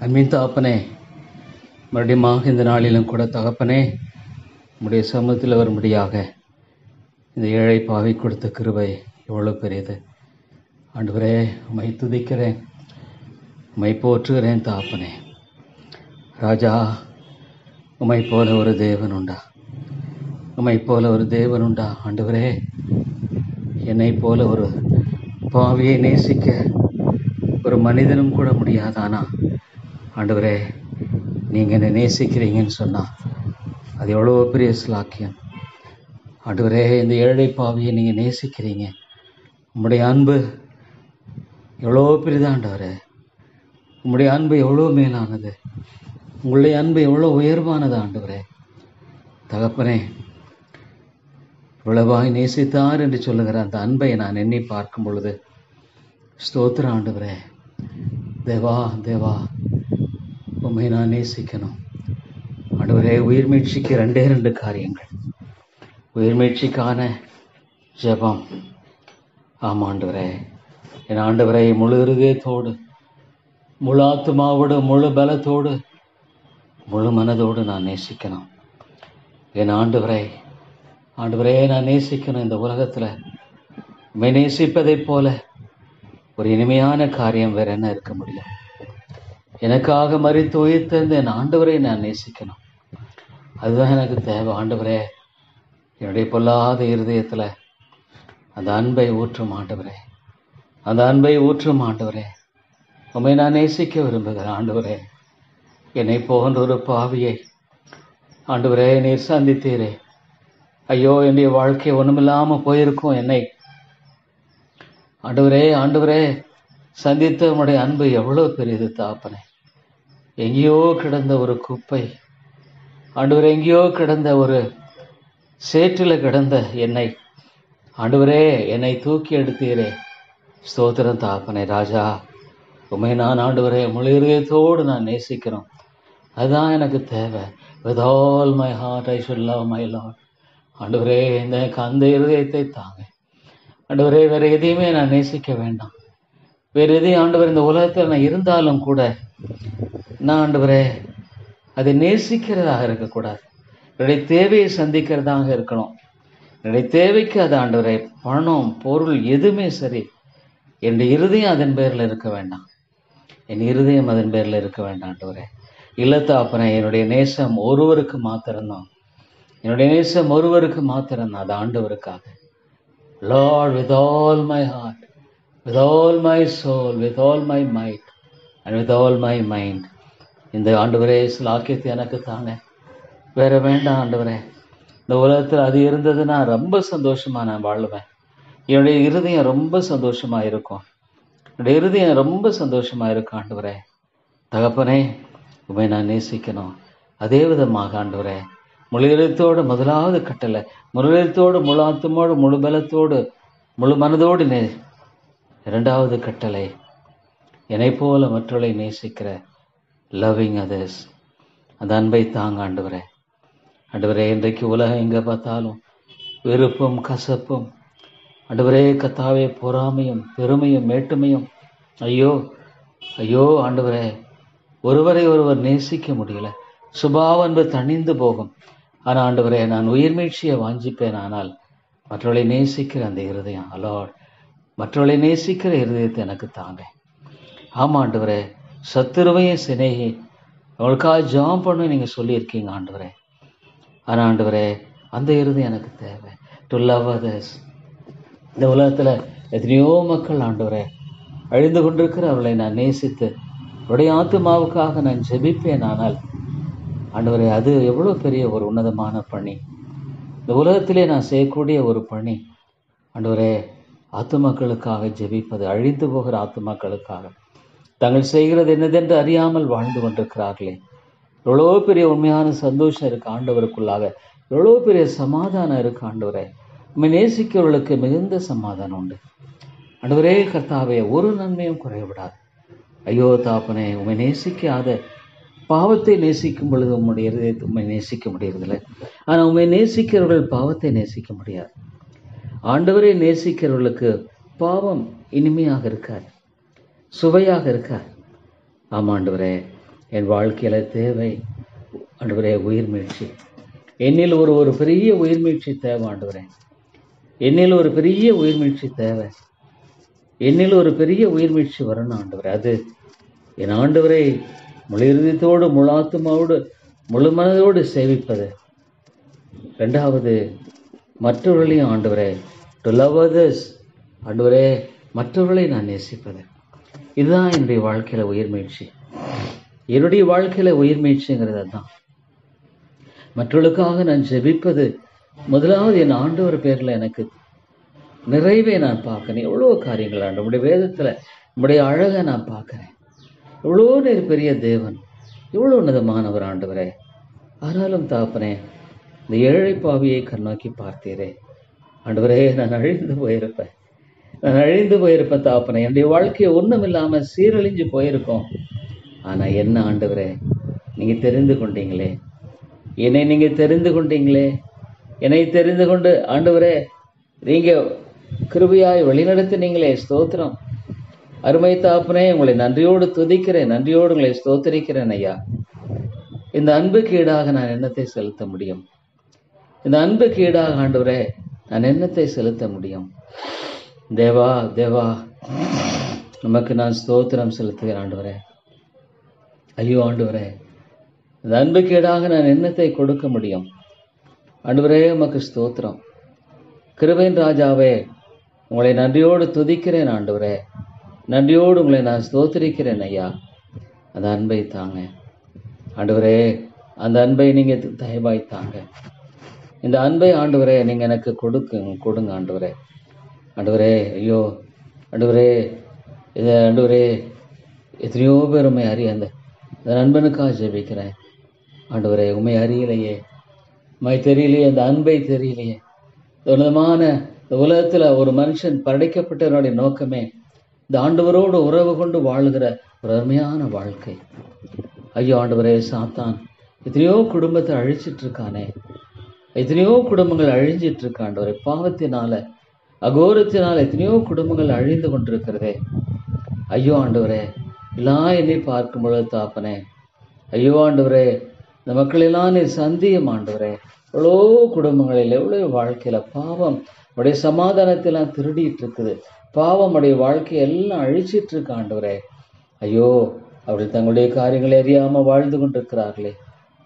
அன்பின் தகப்பனே, மறுபடியும் இந்த நாளிலும் கூட தகப்பனே, உம்முடைய சமூகத்தில் வரும்படியாக இந்த ஏழை பாவை கொடுத்த கிருபை எவ்வளோ பெரியது. ஆண்டவரே, உம்மை துதிக்கிறேன், உம்மை போற்றுகிறேன் தகப்பனே. ராஜா, உம்மை போல ஒரு தேவன் உண்டா? உம்மை போல ஒரு தேவன் உண்டா? ஆண்டவரே, என்னை போல ஒரு பாவியை நேசிக்க ஒரு மனிதனும் கூட முடியாதானா? ஆண்டவரே, நீங்கள் என்னை நேசிக்கிறீங்கன்னு சொன்னால் அது எவ்வளோ பெரிய ஸ்லாக்கியம். ஆண்டவரே, இந்த ஏழை பாவியை நீங்கள் நேசிக்கிறீங்க. உம்முடைய அன்பு எவ்வளோ பெரிதா ஆண்டவரே. உம்முடைய அன்பு எவ்வளோ மேலானது. உங்களுடைய அன்பு எவ்வளோ உயர்வானது ஆண்டவரே. தகப்பனே, இவ்வளவாய் நேசித்தார் என்று சொல்லுகிற அந்த அன்பை நான் எண்ணி பார்க்கும் பொழுது ஸ்தோத்திரம் ஆண்டவரே. தேவா தேவா, உம்மை நான் நேசிக்கணும் ஆண்டவரே. உயிர் மீட்சிக்கு ரெண்டு காரியங்கள். உயிர் மீட்சிக்கான ஜெபம். ஆமாம் ஆண்டவரே, என் ஆண்டவரை முழு இருதயத்தோடு, முழு ஆத்துமாவோடு, முழு பலத்தோடு, முழு மனதோடு நான் நேசிக்கணும். என் ஆண்டவரை நான் நேசிக்கணும். இந்த உலகத்தில் உம்மை நேசிப்பதைப் போல ஒரு இனிமையான காரியம் வேற என்ன இருக்க முடியும்? எனக்காக மரித்து உயிர்த்தெழுந்த என் ஆண்டவரை நான் நேசிக்கணும். அதுதான் எனக்கு தேவை. ஆண்டவரே, என்னுடைய பொல்லாத இருதயத்தில் அந்த அன்பை ஊற்றும் ஆண்டவரே, அந்த அன்பை ஊற்றும் ஆண்டவரே. உம்மை நான் நேசிக்க விரும்புகிறேன் ஆண்டவரே. என்னை போன்ற ஒரு பாவியை ஆண்டவரே நீர் சந்தித்தீரே. ஐயோ, என்னுடைய வாழ்க்கை ஒன்றுமில்லாமல் போயிருக்கும். என்னை ஆண்டவரே சந்தித்த உம்முடைய அன்பு எவ்வளோ பெரியது தகப்பனே. எங்கேயோ கிடந்த ஒரு குப்பை ஆண்டவரே, எங்கேயோ கிடந்த ஒரு சேற்றில் கிடந்த ஆண்டவரே என்னை தூக்கி எடுத்தீரே. ஸ்தோத்திரம் தகப்பனே. ராஜா, உம்மை நான் ஆண்டவரே முழு இதயத்தோடு நான் நேசிக்கிறோம். அதுதான் எனக்கு தேவை. With all my heart I should love my lord. ஆண்டவரே, எனக்கு அந்த இருதயத்தை தாங்க ஆண்டவரே. வேறு எதையுமே நான் நேசிக்க வேண்டாம். வேறு எதையும் ஆண்டவர் இந்த உலகத்தில் நான் இருந்தாலும் கூட நான் ஆண்டவரே அதை நேசிக்கிறதாக இருக்கக்கூடாது. என்னுடைய தேவையை சந்திக்கிறதாக இருக்கணும். என்னுடைய தேவைக்கு அது ஆண்டவரே பணம், பொருள் எதுவுமே சரி, என்னுடைய இருதயம் அதன் பேரில் இருக்க வேண்டாம். என் இருதயம் அதன் பேரில் இருக்க வேண்டாம் ஆண்டவரே. இல்லத்தாப்பனே, என்னுடைய நேசம் ஒருவருக்கு மாத்திரம்தான். என்னுடைய நேசம் ஒருவருக்கு மாத்திரம்தான். அது ஆண்டவருக்காக. Lord, with all my heart, with all my soul, with all my might and with all my mind. இந்த ஆண்டவரே ஸ்லாக்கியத்தை எனக்கு தாங்க. வேற வேண்டாம் ஆண்டவரே. இந்த உலகத்தில் அது இருந்ததுன்னா ரொம்ப சந்தோஷமா நான் வாழுவேன். என்னுடைய இருதயம் ரொம்ப சந்தோஷமா இருக்கும். என்னுடைய இருதயம் ரொம்ப சந்தோஷமா இருக்கும் ஆண்டவரே. தகப்பனே, உம்மை நான் நேசிக்கணும். அதே விதமாக ஆண்டவரே, முழு எழுத்தோடு முதலாவது கட்டளை, முழு எழுத்தோடு, முழு ஆத்துமோடு, முழு பலத்தோடு, முழு மனதோடு இரண்டாவது கட்டளை, என்னை போல மற்றவர்களை நேசிக்கிற லவ்விங் அதர்ஸ். அந்த அன்பை தாங்க ஆண்டவரே. ஆண்டவரே, இன்றைக்கு உலகம் எங்கே பார்த்தாலும் வெறுப்பும் கசப்பும் ஆண்டவரே, கத்தாவே, பொறாமையும் பெருமையும் மேட்டுமையும். ஐயோ ஐயோ ஆண்டவரே, ஒருவரை ஒருவர் நேசிக்க முடியல. சுபாவ அன்பு தணிந்து போகும். ஆனால் ஆண்டவரே, நான் உயிர் மீட்சியை வாஞ்சிப்பேன். ஆனால் மற்றவர்களை நேசிக்கிற அந்த இருதயம், அலாட், மற்றவர்களை நேசிக்கிற இருதயத்தை எனக்கு தாங்க. ஆமாம் ஆண்டவரே, சத்துருவையும் சிநேகி அவங்களுக்காக ஜெபம் பண்ண நீங்கள் சொல்லியிருக்கீங்க ஆண்டவரே. ஆனால் ஆண்டவரே, அந்த இருதயம் எனக்கு தேவை. To love others. இந்த உலகத்தில் எத்தனையோ மக்கள் ஆண்டவரே அழிந்து கொண்டிருக்கிற அவர்களை நான் நேசித்து அவருடைய ஆத்துமாவுக்காக நான் ஜெபிப்பேன். ஆனால் ஆண்டவரே, அது எவ்வளோ பெரிய ஒரு உன்னதமான பணி. இந்த உலகத்திலே நான் செய்யக்கூடிய ஒரு பணி ஆண்டவரே, ஆத்துமாக்களுக்காக ஜெபிப்பது. அழிந்து போகிற ஆத்துமாக்களுக்காக தாங்கள் செய்கிறது என்னதென்று அறியாமல் வாழ்ந்து கொண்டிருக்கிறார்களே. எவ்வளோ பெரிய உண்மையான சந்தோஷம் இருக்கு ஆண்டவருக்குள்ளாக. எவ்வளோ பெரிய சமாதானம் இருக்கு ஆண்டவரே. உம்மை நேசிக்கிறவர்களுக்கு மிகுந்த சமாதானம் உண்டு ஆண்டவரே. கர்த்தாவே, ஒரு நன்மையும் குறைவிடாது. ஐயோ தாப்பனே, உம்மை நேசிக்காத பாவத்தை நேசிக்கும் பொழுது உம்முடைய இருதயத்தை உம்மை நேசிக்க முடியறதில்லை. ஆனால் உம்மை நேசிக்கிறவர்கள் பாவத்தை நேசிக்க முடியாது. ஆண்டவரை நேசிக்கிறவர்களுக்கு பாவம் இனிமையாக இருக்காது, சுவையாக இருக்காது. ஆமாண்டவரே, என் வாழ்க்கையில தேவை ஆண்டவரே உயிர் மீட்சி. என்னில் ஒரு பெரிய உயிர் மீட்சி தேவை ஆண்டவரே. என்னில் ஒரு பெரிய உயிர் மீட்சி தேவை. என்னில் ஒரு பெரிய உயிர் மீட்சி வரணும் ஆண்டவரே. அது என் ஆண்டவரை முழு இருதயத்தோடு, முழு ஆத்துமாவோடு, முழு மனதோடு சேவிப்பது. ரெண்டாவது, மற்றவர்களையும் ஆண்டவரே, டு லவ் அதர்ஸ், ஆண்டவரே மற்றவர்களை நான் நேசிப்பது. இதுதான் என்னுடைய வாழ்க்கையில உயிர் மீட்சி. என்னுடைய வாழ்க்கையில உயிர் மீட்சிங்கிறது அதுதான். மற்றவர்களுக்காக நான் ஜெபிப்பது முதலாவது என் ஆண்டவர் பேர்ல எனக்கு நிறைவே நான் பார்க்கிறேன். எவ்வளோ காரியங்கள் ஆண்டு நம்முடைய வேதத்துல நம்முடைய அழகை நான் பார்க்கிறேன். எவ்வளோ நேர் பெரிய தேவன், எவ்வளோ உன்னதமானவர் ஆண்டவரே. ஆனாலும் தாப்பனே, இந்த ஏழை பாவியை கண்ணோக்கி பார்த்தீரே ஆண்டவரே. நான் அழிந்து போயிருப்பேன் தாப்பனே. என்னுடைய வாழ்க்கையை ஒன்றும் இல்லாம சீரழிஞ்சு போயிருக்கோம். ஆனா என்ன ஆண்டவரே, நீங்க தெரிந்து கொண்டீங்களே, என்னை நீங்க தெரிந்து கொண்டீங்களே. என்னை தெரிந்து கொண்டு ஆண்டவரே நீங்க கிருபையாய் வழிநடத்தினீங்களே. ஸ்தோத்திரம். அருமை தாப்பனே, உங்களை நன்றியோடு துதிக்கிறேன், நன்றியோடு உங்களை ஸ்தோத்திரிக்கிறேன் ஐயா. இந்த அன்புக்கு ஈடாக நான் என்னத்தை செலுத்த முடியும்? இந்த அன்புக்கு ஈடாக ஆண்டவரே நான் என்னத்தை செலுத்த முடியும்? தேவா தேவா, நமக்கு நான் ஸ்தோத்திரம் செலுத்துகிறேன் ஆண்டவரே. ஐயோ ஆண்டவரே, இந்த அன்புக்கு ஈடாக நான் என்னத்தை கொடுக்க முடியும்? ஆண்டவரே உமக்கு ஸ்தோத்திரம். கிருபையின் ராஜாவே, உங்களை நன்றியோடு துதிக்கிறேன் ஆண்டவரே. நன்றியோடு உங்களை நான் ஸ்தோத்திரிக்கிறேன் ஐயா. அந்த அன்பை தாங்க ஆண்டவரே. அந்த அன்பை நீங்க தயவாய் தாங்க. இந்த அன்பை ஆண்டவரே நீங்க எனக்கு கொடுங்க ஆண்டவரே. ஆண்டவரே ஐயோ ஆண்டவரே, இது ஆண்டவரே எத்தனையோ பேர் உண்மை அறிய அந்த நண்பனுக்காக ஜெபிக்கிறேன் ஆண்டவரே. உண்மை அறியலையே, உண்மை தெரியலையே, அந்த அன்பை தெரியலையே. உன்னதமான இந்த உலகத்துல ஒரு மனுஷன் படைக்கப்பட்டவனுடைய நோக்கமே இந்த ஆண்டவரோடு உறவு கொண்டு வாழுகிற ஒரு அருமையான வாழ்க்கை. ஐயோ ஆண்டவரே, சாத்தான் எத்தனையோ குடும்பத்தை அழிச்சிட்டு இருக்கானே, எத்தனையோ குடும்பங்கள் அழிஞ்சிட்டு இருக்க ஆண்டவரே. பாவத்தினால, அகோரத்தினால எத்தனையோ குடும்பங்கள் அழிந்து கொண்டிருக்கிறதே. ஐயோ ஆண்டவரே, எல்லாம் என்னை பார்க்கும் பொழுது தாப்பனே, ஐயோ ஆண்டவரே, இந்த மக்கள் எல்லாம் நீ சந்தியும் ஆண்டவரே. எவ்வளோ குடும்பங்களில், எவ்வளோ வாழ்க்கையில பாவம் உடைய சமாதானத்தெல்லாம் திருடிட்டு இருக்குது. பாவம் உடைய வாழ்க்கையை எல்லாம் அழிச்சிட்டு இருக்க ஆண்டவரே. ஐயோ, அவர்கள் தங்களுடைய காரியங்களை அறியாம வாழ்ந்து கொண்டிருக்கிறார்களே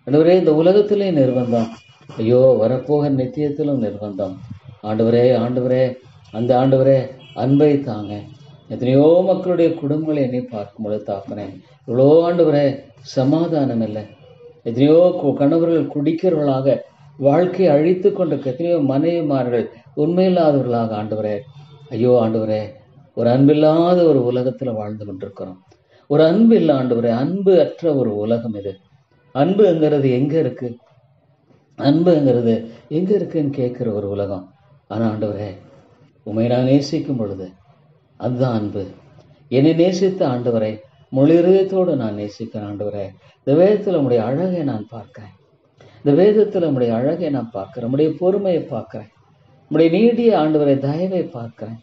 ஆண்டவரே. இந்த உலகத்திலே நிர்பந்தம், ஐயோ வரப்போக நித்தியத்திலும் நிர்பந்தம் ஆண்டவரே. ஆண்டவரே, அந்த ஆண்டவரே அன்பை தாங்க. எத்தனையோ மக்களுடைய குடும்பங்களை என்னை பார்க்கும்போது தாப்பனே, இவ்வளோ ஆண்டவரே சமாதானம் இல்லை. எத்தனையோ கணவர்கள் குடிக்கிறவர்களாக வாழ்க்கையை அழித்து கொண்டிருக்க எத்தனையோ மனைவிமார்கள் உண்மையில்லாதவர்களாக ஆண்டவரே. ஐயோ ஆண்டவரே, ஒரு அன்பில்லாத ஒரு உலகத்துல வாழ்ந்து கொண்டிருக்கிறோம். ஒரு அன்பு இல்லை ஆண்டவரே. அன்பு அற்ற ஒரு உலகம் இது. அன்புங்கிறது எங்க இருக்கு? அன்புங்கிறது எங்க இருக்குன்னு கேட்கிற ஒரு உலகம். ஆனா ஆண்டவரே, உண்மை நான் நேசிக்கும் பொழுது அதுதான் அன்பு. என்னை நேசித்த ஆண்டவரை முழு இதயத்தோடு நான் நேசிக்கிறேன் ஆண்டவரே. இந்த வேதத்துல உடைய அழகை நான் பார்க்கிறேன். இந்த வேதத்துல உடைய அழகை நான் பார்க்கிறேன். உடைய பொறுமையை பார்க்கிறேன். உடைய நீடிய ஆண்டவரை தயவை பார்க்கிறேன்.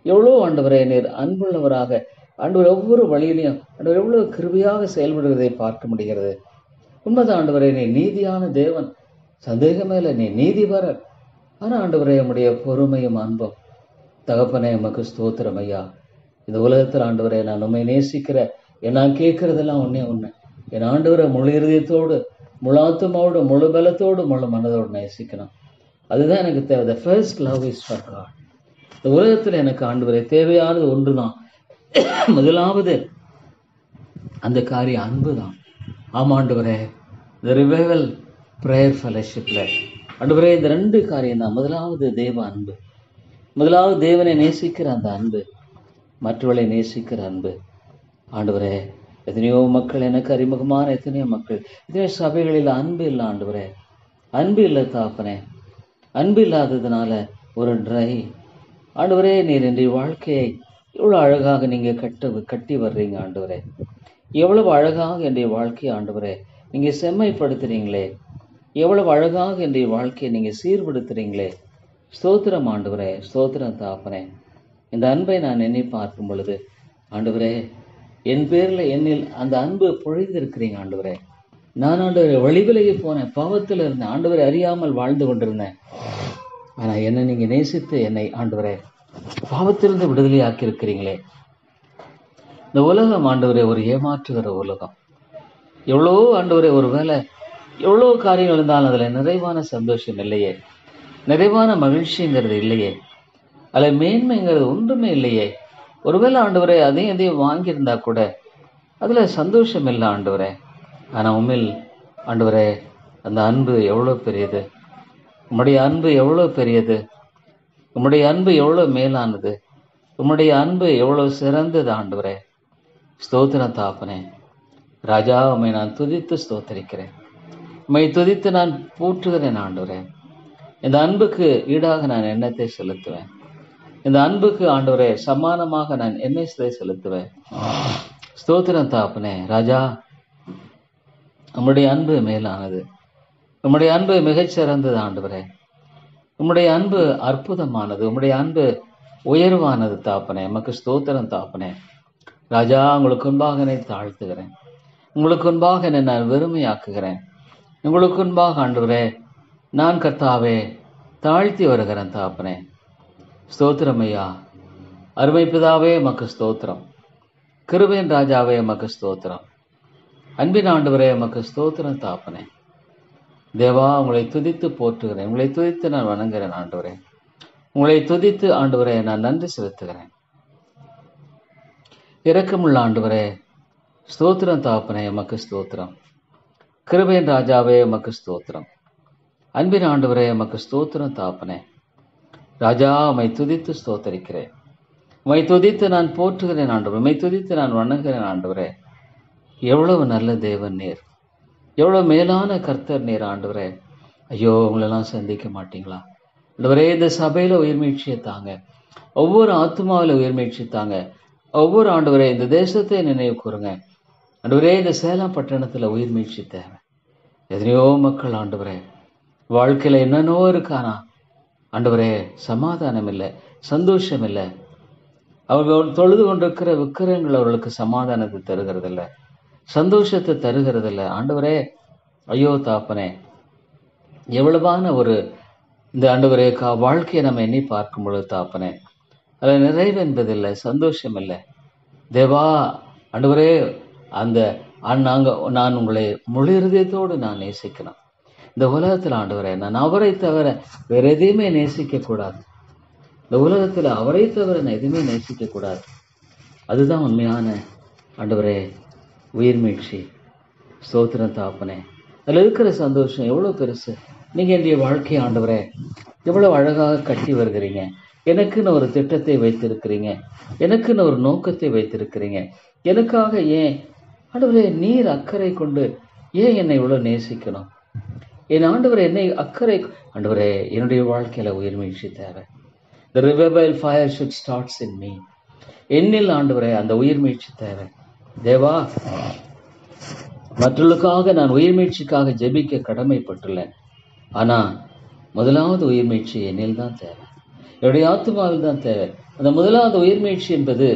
எவ்வளோ ஆண்டவரை நீர் அன்புள்ளவராக ஆண்டவர் ஒவ்வொரு வழியிலையும் ஆண்டவர் எவ்வளவு கிருபையாக செயல்படுவதை பார்க்க முடிகிறது. உண்மைதான் ஆண்டவரை, நீ நீதியான தேவன், சந்தேகமே இல்லை, நீ நீதிபரர். ஆனா ஆண்டவரே, உடைய பொறுமையும் அன்பும் தகப்பனே உமக்கு ஸ்தோத்திரம் ஐயா. இந்த உலகத்தில் ஆண்டவரே நான் உண்மை நேசிக்கிற நான் கேட்கறதெல்லாம் ஒண்ணு, என் ஆண்டவரை முழு இருதயத்தோடு, முழு ஆத்துமாவோடு, முழு பலத்தோடு, முழு மனதோடு நேசிக்கணும். அதுதான் எனக்கு தேவை. The first love is for God. இந்த உலகத்தில் எனக்கு ஆண்டவரே தேவையானது ஒன்றுதான். முதலாவது அந்த காரியம் அன்பு தான். ஆமாண்டவரே, இந்த ரிவைவல் பிரேயர் ஃபெலோஷிப்ல ஆண்டவரே இந்த ரெண்டு காரியம் தான். முதலாவது தேவ அன்பு, முதலாவது தேவனை நேசிக்கிற அந்த அன்பு, மற்றவர்களை நேசிக்கிற அன்பு. ஆண்டவரே, எத்தனையோ மக்கள், எனக்கு அறிமுகமான எத்தனையோ மக்கள், எத்தனையோ சபைகளில் அன்பு இல்லை ஆண்டவரே. அன்பு இல்லை தாப்பனே. அன்பு இல்லாததுனால ஒரு ட்ரை. ஆண்டவரே, நீர் என்னுடைய வாழ்க்கையை எவ்வளோ அழகாக நீங்க கட்டி வர்றீங்க ஆண்டவரே. எவ்வளவு அழகாக என்னுடைய வாழ்க்கையை ஆண்டவரே நீங்க செம்மைப்படுத்துறீங்களே. எவ்வளவு அழகாக என்னுடைய வாழ்க்கையை நீங்க சீர்படுத்துறீங்களே. ஸ்தோத்திரம் ஆண்டவரே, ஸ்தோத்திரம் தாப்பனே. இந்த அன்பை நான் எண்ணி பார்க்கும் பொழுது ஆண்டவரே, என் பேர்ல என்னில் அந்த அன்பு பொழிந்திருக்கிறீங்க ஆண்டவரே. நான் ஆண்டவரை வழிவிலகி போனேன், பாவத்தில் இருந்தேன் ஆண்டவரை, அறியாமல் வாழ்ந்து கொண்டிருந்தேன். ஆனா என்னை நீங்க நேசித்து என்னை ஆண்டவரே பாவத்திலிருந்து விடுதலை ஆக்கி இருக்கிறீங்களே. இந்த உலகம் ஆண்டவரே ஒரு ஏமாற்றுகிற உலகம். எவ்வளோ ஆண்டவரே, ஒரு வேலை எவ்வளோ காரியங்கள் இருந்தாலும் அதுல நிறைவான சந்தோஷம் இல்லையே, நிறைவான மகிழ்ச்சிங்கிறது இல்லையே, அதில் மேன்மைங்கிறது ஒன்றுமே இல்லையே. ஒருவேளை ஆண்டவரே அதையும் எதையும் வாங்கியிருந்தா கூட அதுல சந்தோஷம் இல்லை ஆண்டவரே. ஆனா உண்மையில் ஆண்டவரே அந்த அன்பு எவ்வளோ பெரியது, உம்முடைய அன்பு எவ்வளோ பெரியது, உம்முடைய அன்பு எவ்வளோ மேலானது, உம்முடைய அன்பு எவ்வளோ சிறந்தது ஆண்டவரே. ஸ்தோத்திரம் தாப்பனே. ராஜா, உம்மை நான் துதித்து ஸ்தோத்தரிக்கிறேன், உம்மை துதித்து நான் போற்றுகிறேன் ஆண்டவரே. இந்த அன்புக்கு ஈடாக நான் எண்ணத்தை செலுத்துவேன், இந்த அன்புக்கு ஆண்டவரே சமானமாக நான் என்னத்தை செலுத்துவேன். ஸ்தோத்திரம் தாப்பனே. ராஜா, உம்முடைய அன்பு மேலானது, உம்முடைய அன்பு மிகச்சிறந்தது ஆண்டவரே. உம்முடைய அன்பு அற்புதமானது, உம்முடைய அன்பு உயர்வானது தாப்பனே. எமக்கு ஸ்தோத்திரம் தாப்பனே. ராஜா, உங்களுக்கு முன்பாக என்னை தாழ்த்துகிறேன், உங்களுக்கு முன்பாக என்னை நான் வெறுமையாக்குகிறேன், உங்களுக்கு முன்பாக ஆண்டவரே நான் கர்த்தாவே தாழ்த்தி வருகிறேன் தாப்பனே. ஸ்தோத்திரம் ஐயா. அருமை பிதாவே எமக்கு ஸ்தோத்திரம், கிருபையின் ராஜாவே எமக்கு ஸ்தோத்திரம், அன்பின் ஆண்டவரே எமக்கு ஸ்தோத்திரம் தாப்பனே. தேவா, உங்களை துதித்து போற்றுகிறேன், உங்களை துதித்து நான் வணங்குகிறேன் ஆண்டவரே, உங்களை துதித்து ஆண்டவரே நான் நன்றி செலுத்துகிறேன். இரக்கமுள்ள ஆண்டவரே ஸ்தோத்திரம் தாப்பனே, எமக்கு ஸ்தோத்திரம், கிருபையின் ராஜாவே எமக்கு ஸ்தோத்திரம், அன்பின் ஆண்டவரே எமக்கு ஸ்தோத்திரம் தாப்பனே. ராஜா, உம்மை துதித்து ஸ்தோத்தரிக்கிறேன், உம்மை துதித்து நான் போற்றுகிறேன் ஆண்டவரே, உம்மை துதித்து நான் வணங்குகிறேன் ஆண்டவரே. எவ்வளவு நல்ல தேவன் நீர், எவ்வளவு மேலான கர்த்தர் நீர் ஆண்டவரே. ஐயோ, உங்களெல்லாம் சந்திக்க மாட்டீங்களா ஆண்டவரே? இந்த சபையில உயிர்மீழ்ச்சியை தாங்க, ஒவ்வொரு ஆத்மாவில உயிர்மீழ்ச்சி தாங்க, ஒவ்வொரு ஆண்டவரே இந்த தேசத்தை நினைவு கூறுங்க ஆண்டவரே. இந்த சேலம் பட்டணத்துல உயிர்மீழ்ச்சி தேவை. எத்தனையோ மக்கள் ஆண்டவரே வாழ்க்கையில என்னென்னோ இருக்கானா ஆண்டவரே, சமாதானம் இல்லை, சந்தோஷம் இல்லை. அவர்கள் தொழுது கொண்டிருக்கிற விக்கிரங்கள் அவர்களுக்கு சமாதானத்தை தருகிறதில்லை, சந்தோஷத்தை தருகிறதில்லை ஆண்டவரே. ஐயோ தாப்பனே, எவ்வளவான ஒரு இந்த ஆண்டவரே வாழ்க்கையை நம்ம எண்ணி பார்க்கும் பொழுது தாப்பனே, அதில் நிறைவு என்பதில்லை, சந்தோஷம் இல்லை. தேவா ஆண்டவரே, அந்த நான் உங்களை முழு இருதயத்தோடு நான் நேசிக்கணும். இந்த உலகத்தில் ஆண்டவரே நான் அவரை தவிர வேற எதையுமே நேசிக்க கூடாது. இந்த உலகத்தில் அவரை தவிர நான் எதுவுமே நேசிக்க கூடாது. அதுதான் உண்மையான ஆண்டவரே உயிர்மீழ்ச்சி. ஸ்தோத்திரம் தாப்பனே. அதில் இருக்கிற சந்தோஷம் எவ்வளோ பெருசு. நீங்கள் என்னுடைய வாழ்க்கை ஆண்டவரே எவ்வளோ அழகாக கட்டி வருகிறீங்க. எனக்குன்னு ஒரு திட்டத்தை வைத்திருக்கிறீங்க, எனக்குன்னு ஒரு நோக்கத்தை வைத்திருக்கிறீங்க. எனக்காக ஏன் ஆண்டவரே நீர் அக்கறை கொண்டு ஏன் என்னை இவ்வளோ நேசிக்கணும்? என் ஆண்டவரே என்னை அக்கறை ஆண்டவரே, என்னுடைய வாழ்க்கையில உயிர்மீழ்ச்சி தேவை. The revival fire should starts in me. என்னில் ஆண்டவரே அந்த உயிர்மீழ்ச்சி தேவை. தேவா, மற்றவர்களுக்காக நான் உயிர்மீழ்ச்சிக்காக ஜெபிக்க கடமைப்பட்டுள்ளேன். ஆனா முதலாவது உயிர்மீழ்ச்சி என்னில் தான் தேவை, என்னுடைய ஆத்மாவில் தான் தேவை. அந்த முதலாவது உயிர்மீழ்ச்சி என்பது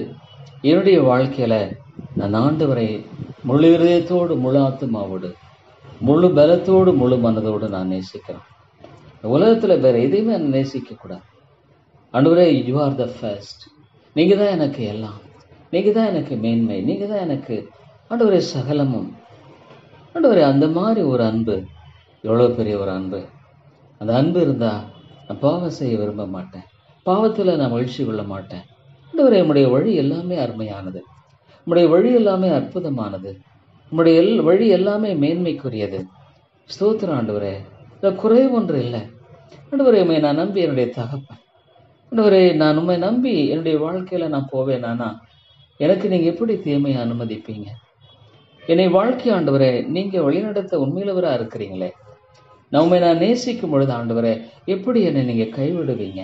என்னுடைய வாழ்க்கையில நான் ஆண்டவரை முழு இதயத்தோடு, முழு ஆத்மாவோடு, முழு பலத்தோடு, முழு மனதோடு நான் நேசிக்கிறேன். உலகத்துல வேற எதையுமே நான் நேசிக்க கூடாது. ஆண்டவரே, யூ ஆர் த ஃபர்ஸ்ட். நீங்க தான் எனக்கு எல்லாம், நீங்க தான் எனக்கு மேன்மை, நீங்க தான் எனக்கு ஆண்டவரே சகலமும். ஆண்டவரே, அந்த மாதிரி ஒரு அன்பு எவ்வளோ பெரிய ஒரு அன்பு. அந்த அன்பு இருந்தா நான் பாவம் செய்ய விரும்ப மாட்டேன், பாவத்தில் நான் மகிழ்ச்சி கொள்ள மாட்டேன். ஆண்டவரே, நம்முடைய வழி எல்லாமே அருமையானது, நம்முடைய வழி எல்லாமே அற்புதமானது, நம்முடைய வழி எல்லாமே மேன்மைக்குரியது. ஸ்தோத்திரம் ஆண்டவரே, இந்த குறைவு ஒன்று இல்லை. ஆண்டவரே, உண்மை நான் நம்பி என்னுடைய தகப்பன். ஆண்டவரே, நான் உண்மை நம்பி என்னுடைய வாழ்க்கையில நான் போவேனானா எனக்கு நீங்க எப்படி தீமையை அனுமதிப்பீங்க? என்னை வாழ்க்கை ஆண்டவரே நீங்க வழிநடத்த உண்மையிலவரா இருக்கிறீங்களே. நான் நேசிக்கும் பொழுது ஆண்டவரே எப்படி என்னை நீங்க கைவிடுவீங்க?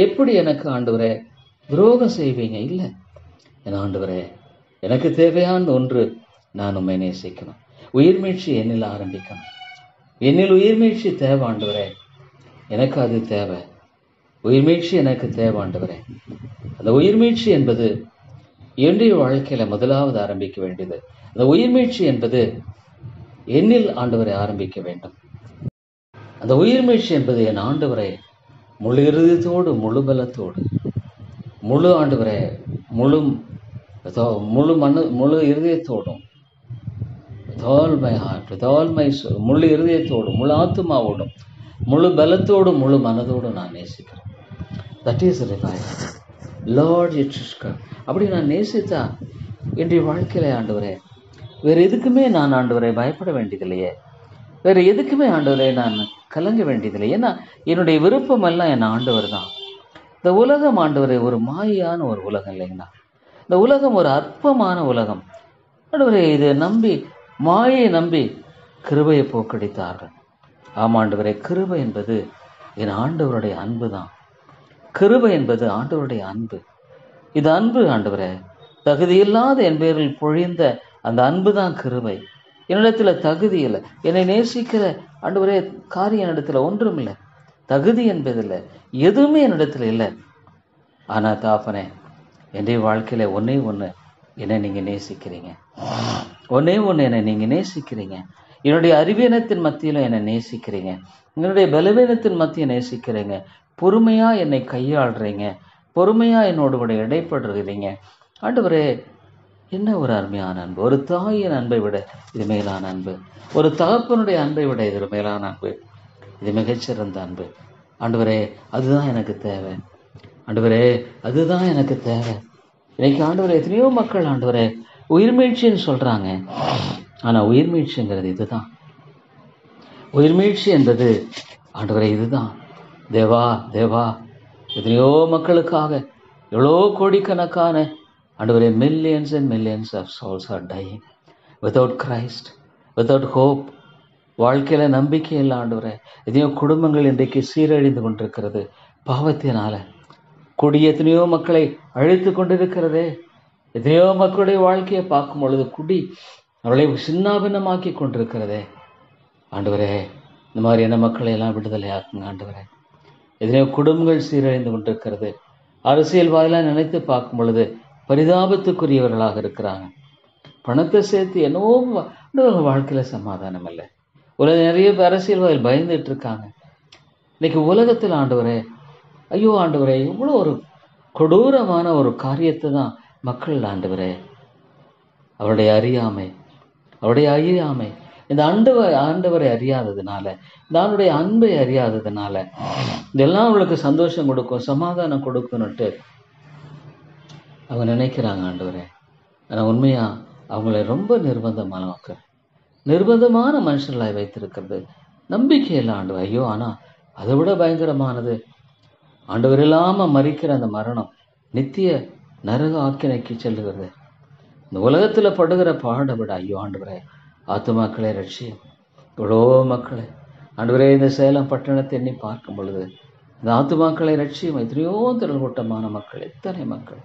எப்படி எனக்கு ஆண்டவரே துரோகம் செய்வீங்க? இல்லை, என் ஆண்டவரே, எனக்கு தேவையான ஒன்று, நான் உண்மை நேசிக்கணும். உயிர்மீழ்ச்சி என்னில் ஆரம்பிக்கணும். என்னில் உயிர்மீழ்ச்சி தேவை ஆண்டவரே, எனக்கு அது தேவை. உயிர்மீழ்ச்சி எனக்கு தேவை ஆண்டவரே. அந்த உயிர்மீழ்ச்சி என்பது என்னுடைய வாழ்க்கையில முதலாவது ஆரம்பிக்க வேண்டியது அந்த உயிர் மீட்சி என்பது என்னில் ஆண்டவரை ஆரம்பிக்க வேண்டும். அந்த உயிர் மீட்சி என்பது என் ஆண்டவரை முழு இறுதியத்தோடு முழு பலத்தோடு முழு ஆண்டவரை முழு முழு இருதயத்தோடும் with all my heart, with all my soul, முழு இருதயத்தோடும் முழு ஆத்துமாவோடும் முழு பலத்தோடும் முழு மனதோடும் நான் நேசிக்கிறேன். That is revival. லார்ட் இட்ஸ்கா அப்படி நான் நேசித்தா என்னுடைய வாழ்க்கையில ஆண்டவரே வேறு எதுக்குமே நான் ஆண்டவரை பயப்பட வேண்டியதில்லையே, வேறு எதுக்குமே ஆண்டவரை நான் கலங்க வேண்டியதில்லை. ஏன்னா என்னுடைய விருப்பம் எல்லாம் என் ஆண்டவர் தான். இந்த உலகம் ஆண்டவரை ஒரு மாயான ஒரு உலகம் இல்லைங்களா? இந்த உலகம் ஒரு அற்பமான உலகம் ஆண்டவரை. இதை நம்பி மாயை நம்பி கிருபையை போக்கடித்தார்கள். ஆமாண்டவரே, கிருபை என்பது என் ஆண்டவருடைய அன்பு தான். கிருபை என்பது ஆண்டவருடைய அன்பு. இது அன்பு ஆண்டவரே, தகுதியில்லாத என் பேரில் பொழிந்த அந்த அன்பு தான் கிருபை. என்னிடத்துல தகுதி இல்லை, என்னை நேசிக்கிற ஆண்டவரே காரியம் என்னிடத்துல ஒன்றும் இல்லை, தகுதி என்பதில்லை, எதுவுமே என்னிடத்துல இல்லை. ஆனா தாப்பனே, என்னுடைய வாழ்க்கையில ஒன்னே ஒன்று என்னை நீங்க நேசிக்கிறீங்க. ஒன்னே ஒன்று என்னை நீங்க நேசிக்கிறீங்க. என்னுடைய அறிவீனத்தின் மத்தியில என்னை நேசிக்கிறீங்க, என்னுடைய பலவீனத்தின் மத்திய நேசிக்கிறீங்க. பொறுமையா என்னை கையாளுறீங்க, பொறுமையா என்னோடு கூட இடைப்படுறீங்க. ஆண்டவரே, என்ன ஒரு அருமையான அன்பு! ஒரு தாயின் அன்பை விட இது மேலான அன்பு, ஒரு தகப்பனுடைய அன்பை விட இது மேலான அன்பு, இது மிகச்சிறந்த அன்பு. ஆண்டவரே, அதுதான் எனக்கு தேவை. ஆண்டவரே, அதுதான் எனக்கு தேவை. இன்னைக்கு ஆண்டவரே, எத்தனையோ மக்கள் ஆண்டவரே உயிர்மீழ்ச்சின்னு சொல்றாங்க. ஆனா உயிர்மீழ்ச்சிங்கிறது இதுதான். உயிர்மீழ்ச்சி என்பது ஆண்டவரே இதுதான். தேவா தேவா, எத்தனையோ மக்களுக்காக எவ்வளோ கோடிக்கணக்கான ஆண்டவரே millions and millions of souls are dying without Christ, without hope. வாழ்க்கையில நம்பிக்கை இல்லை ஆண்டவரே. எத்தனையோ குடும்பங்கள் இன்றைக்கு சீரழிந்து கொண்டிருக்கிறது பாவத்தினால. குடி எத்தனையோ மக்களை அழித்து கொண்டிருக்கிறதே. எத்தனையோ மக்களுடைய வாழ்க்கையை பார்க்கும் பொழுது குடி அவளை சின்னாபின்னமாக்கி கொண்டிருக்கிறதே. ஆண்டவரே, இந்த மாதிரியான மக்களை எல்லாம் விடுதலை ஆக்குங்க ஆண்டவரே. எத்தனையோ குடும்பங்கள் சீரழிந்து கொண்டிருக்கிறது. அரசியல்வாதிலாம் நினைத்து பார்க்கும் பொழுது பரிதாபத்துக்குரியவர்களாக இருக்கிறாங்க. பணத்தை சேர்த்து என்னவோ வாழ்க்கையில சமாதானம் இல்லை. உலக நிறைய அரசியல்வாதிகள் பயந்துட்டு இருக்காங்க. இன்னைக்கு உலகத்தில் ஆண்டவரே, ஐயோ ஆண்டவரே, இவ்வளோ ஒரு கொடூரமான ஒரு காரியத்தை தான் மக்கள் ஆண்டவரே, அவருடைய அறியாமை, இந்த ஆண்டவரை அறியாததுனால, இந்த ஆண்டுடைய அன்பை அறியாததுனால இதெல்லாம் அவங்களுக்கு சந்தோஷம் கொடுக்கும், சமாதானம் கொடுக்கும்னுட்டு அவங்க நினைக்கிறாங்க ஆண்டவரே. ஆனால் உண்மையா அவங்கள ரொம்ப நிர்பந்தமான மனுஷர்களாய் வைத்திருக்கிறது நம்பிக்கை இல்லை ஆண்டவர். ஐயோ, ஆனால் அதை விட பயங்கரமானது ஆண்டவர் இல்லாமல் மறிக்கிற அந்த மரணம், நித்திய நரக ஆக்கினைக்கு செல்லுகிறது. இந்த உலகத்தில் படுகிற பாடை விட ஐயோ ஆண்டவரே, ஆத்துமாக்களை ரட்சியும். இவ்வளோ மக்களை ஆண்டவரே, இந்த சேலம் பட்டணத்தை எண்ணி பார்க்கும் பொழுது இந்த ஆத்துமாக்களை ரட்சியும். எத்தனையோ திரள் கூட்டமான மக்கள், எத்தனை மக்கள்.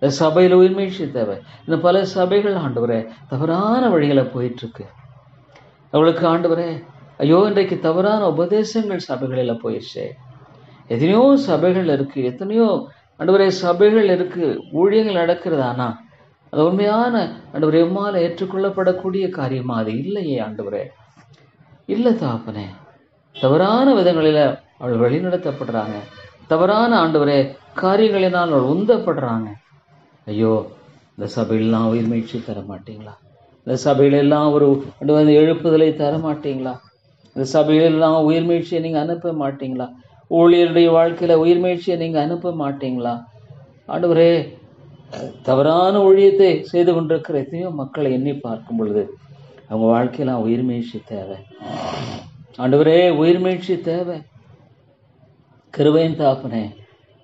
இந்த சபையில் உயிர்மீழ்ச்சி தேவை. இந்த பல சபைகள் ஆண்டவரே தவறான வழிகளை போயிட்டு இருக்கு. அவளுக்கு ஆண்டவரே, ஐயோ இன்றைக்கு தவறான உபதேசங்கள் சபைகளில் போயிடுச்சு. எத்தனையோ சபைகள் இருக்கு, எத்தனையோ ஆண்டவரே சபைகள் இருக்கு, ஊழியங்கள் நடக்கிறது. ஆனா அது உண்மையான ஆண்டவரே உம்மால ஏற்றுக்கொள்ளப்படக்கூடிய காரியமா அது இல்லையே ஆண்டவரே. இல்லை தாப்பனே, தவறான விதங்களில் அவள் வழிநடத்தப்படுறாங்க. தவறான ஆண்டவரே காரியங்களினால் அவள் உந்தப்படுறாங்க. ஐயோ, இந்த சபையெல்லாம் உயிர்மீழ்ச்சி தர மாட்டீங்களா? இந்த சபையிலெல்லாம் ஒரு எழுப்புதலை தர மாட்டீங்களா? இந்த சபையிலெல்லாம் உயிர்மீழ்ச்சியை நீங்கள் அனுப்ப மாட்டீங்களா? ஊழியருடைய வாழ்க்கையில உயிர்மீழ்ச்சியை நீங்கள் அனுப்ப மாட்டீங்களா? ஆண்டவரே, தவறான ஊழியத்தை செய்து கொண்டிருக்கிற எத்தனையோ மக்களை எண்ணி பார்க்கும் பொழுது அவங்க வாழ்க்கையெல்லாம் உயிர்மீழ்ச்சி தேவை. ஆண்டவரே, உயிர்மீழ்ச்சி தேவை. கிருபையின் தாப்பனே,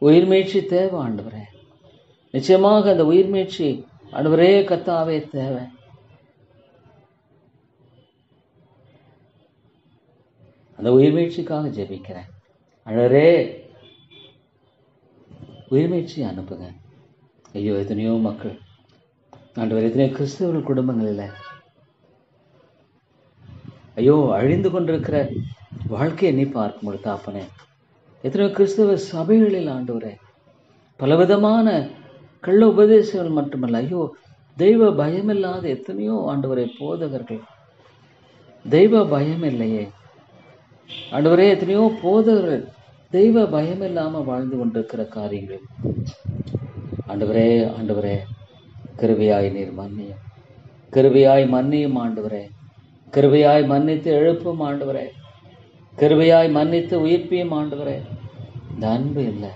உயிர்மீழ்ச்சி தேவை ஆண்டவரே. நிச்சயமாக அந்த உயிர்மீழ்ச்சி ஆண்டவரே கர்த்தாவே தேவை. அந்த உயிர்மீழ்ச்சிக்காக ஜெபிக்கிறேன். ஆண்டவரே, உயிர்மீழ்ச்சி அனுப்புங்க. ஐயோ, எத்தனையோ மக்கள் ஆண்டவரே, எத்தனையோ கிறிஸ்தவ குடும்பங்களில் ஐயோ அழிந்து கொண்டிருக்கிற வாழ்க்கையை எண்ணி பார்க்கும் பொழுது தாப்பனே, எத்தனையோ கிறிஸ்தவ சபைகளில் ஆண்டவரே பலவிதமான கள்ள உபதேசங்கள் மட்டுமல்ல, ஐயோ தெய்வ பயமில்லாத எத்தனையோ ஆண்டவரே போதகர்கள், தெய்வ பயம் இல்லையே ஆண்டவரே, எத்தனையோ போதகர்கள் தெய்வ பயம் இல்லாம வாழ்ந்து கொண்டிருக்கிற காரியங்கள் ஆண்டவரே, ஆண்டவரே கிருபையாய் நீர் மன்னியும், கிருபையாய் மன்னியும் ஆண்டவரே, கிருபையாய் மன்னித்து எழுப்பும் ஆண்டவரே, கிருபையாய் மன்னித்து உயிர்ப்பியும் ஆண்டவரே. இந்த அன்பு இல்லை,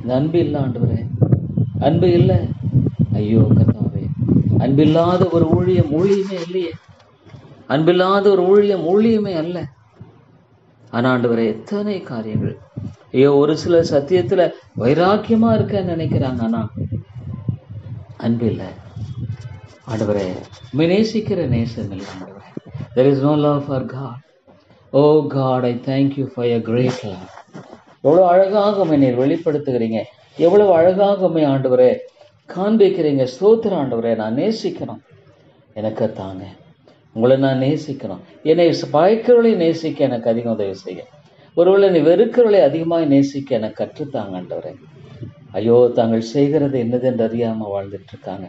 இந்த அன்பு இல்லை ஆண்டவரே, அன்பு இல்லை. ஐயோ கர்த்தாவே, அன்பில்லாத ஒரு ஊழியமே இல்லையே, அன்பில்லாத ஒரு ஊழியமே அல்ல. ஆனா ஆண்டவரே எத்தனை காரியங்கள், ஐயோ ஒரு சில சத்தியத்துல வைராக்கியமா இருக்க நினைக்கிறாங்க, ஆனா அன்பு இல்லை ஆண்டவரே. நேசிக்கிற நேசம் இல்லை ஆண்டவரே. There is no love for God. Oh God, I thank you for your great love. எவ்வளவு அழகாக உம்மை நீர் வெளிப்படுத்துகிறீங்க, எவ்வளவு அழகாக உம்மை ஆண்டவரே காண்பிக்கிறீங்க. ஸ்தோத்திரம் ஆண்டவரே. நான் நேசிக்கணும், எனக்கு தாங்க, உங்களை நான் நேசிக்கணும். என்னை பகைக்கிறவளை நேசிக்க எனக்கு அதிகம் உதவி செய்ய, ஒருவேளை நீ வெறுக்கிறவளை அதிகமாக நேசிக்க எனக்கு கற்றுத்தாங்க ஆண்டவரே. ஐயோ தாங்கள் செய்கிறது என்னதென்று அறியாமல் வாழ்ந்துட்டு இருக்காங்க,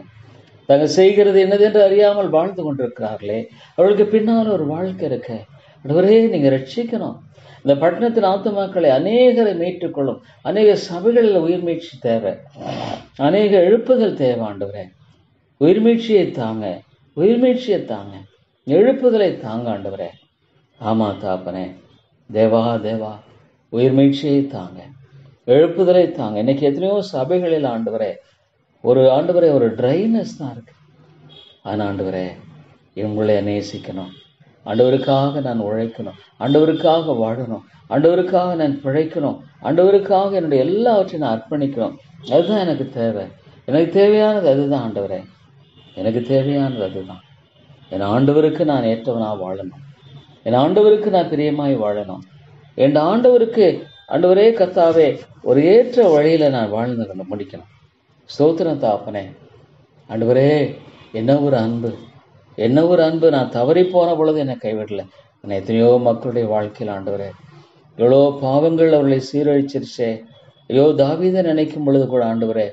தாங்கள் செய்கிறது என்னதென்று அறியாமல் வாழ்ந்து கொண்டிருக்கிறார்களே, அவளுக்கு பின்னால் ஒரு வாழ்க்கை இருக்க ஆண்டவரே, நீங்க ரட்சிக்கணும். இந்த பட்டணத்தின் ஆத்துமாக்களை அநேகரை மீட்டுக்கொள்ளும், அநேக சபைகளில் உயிர் மீட்சி தேவை, அநேக எழுப்புதல் தேவை ஆண்டவரே. உயிர்மீட்சியை தாங்க, உயிர்மீட்சியை தாங்க, எழுப்புதலை தாங்க ஆண்டவரே. ஆமா தாப்பனே, தேவா தேவா, உயிர்மீட்சியை தாங்க, எழுப்புதலை தாங்க. இன்னைக்கு எத்தனையோ சபைகளில் ஆண்டவரே ஒரு ட்ரைனஸ் தான் இருக்கு. ஆனா ஆண்டவரே, இவங்களை நேசிக்கணும், ஆண்டவருக்காக நான் உழைக்கணும், ஆண்டவருக்காக வாழணும், ஆண்டவருக்காக நான் பிழைக்கணும், ஆண்டவருக்காக என்னுடைய எல்லாவற்றையும் நான் அர்ப்பணிக்கணும். அதுதான் எனக்கு தேவை, எனக்கு தேவையானது அதுதான் ஆண்டவரே, எனக்கு தேவையானது அதுதான். என் ஆண்டவருக்கு நான் ஏற்றவனா வாழணும், என் ஆண்டவருக்கு நான் பிரியமாய் வாழணும், என் ஆண்டவருக்கு ஆண்டவரே கர்த்தாவே ஒரு ஏற்ற வழியில நான் வாழ்ந்து முடிக்கணும். ஸ்தோத்திரம் தாப்பனே. ஆண்டவரே, என்ன ஒரு அன்பு, என்ன ஒரு அன்பு. நான் தவறி போன பொழுது என்னை கைவிடல. என்னை எத்தனையோ மக்களுடைய வாழ்க்கையில் ஆண்டவரே எவ்வளோ பாவங்கள் அவர்களை சீரழிச்சிருச்சே. ஐயோ தாவீதை நினைக்கும் பொழுது கூட ஆண்டவரே,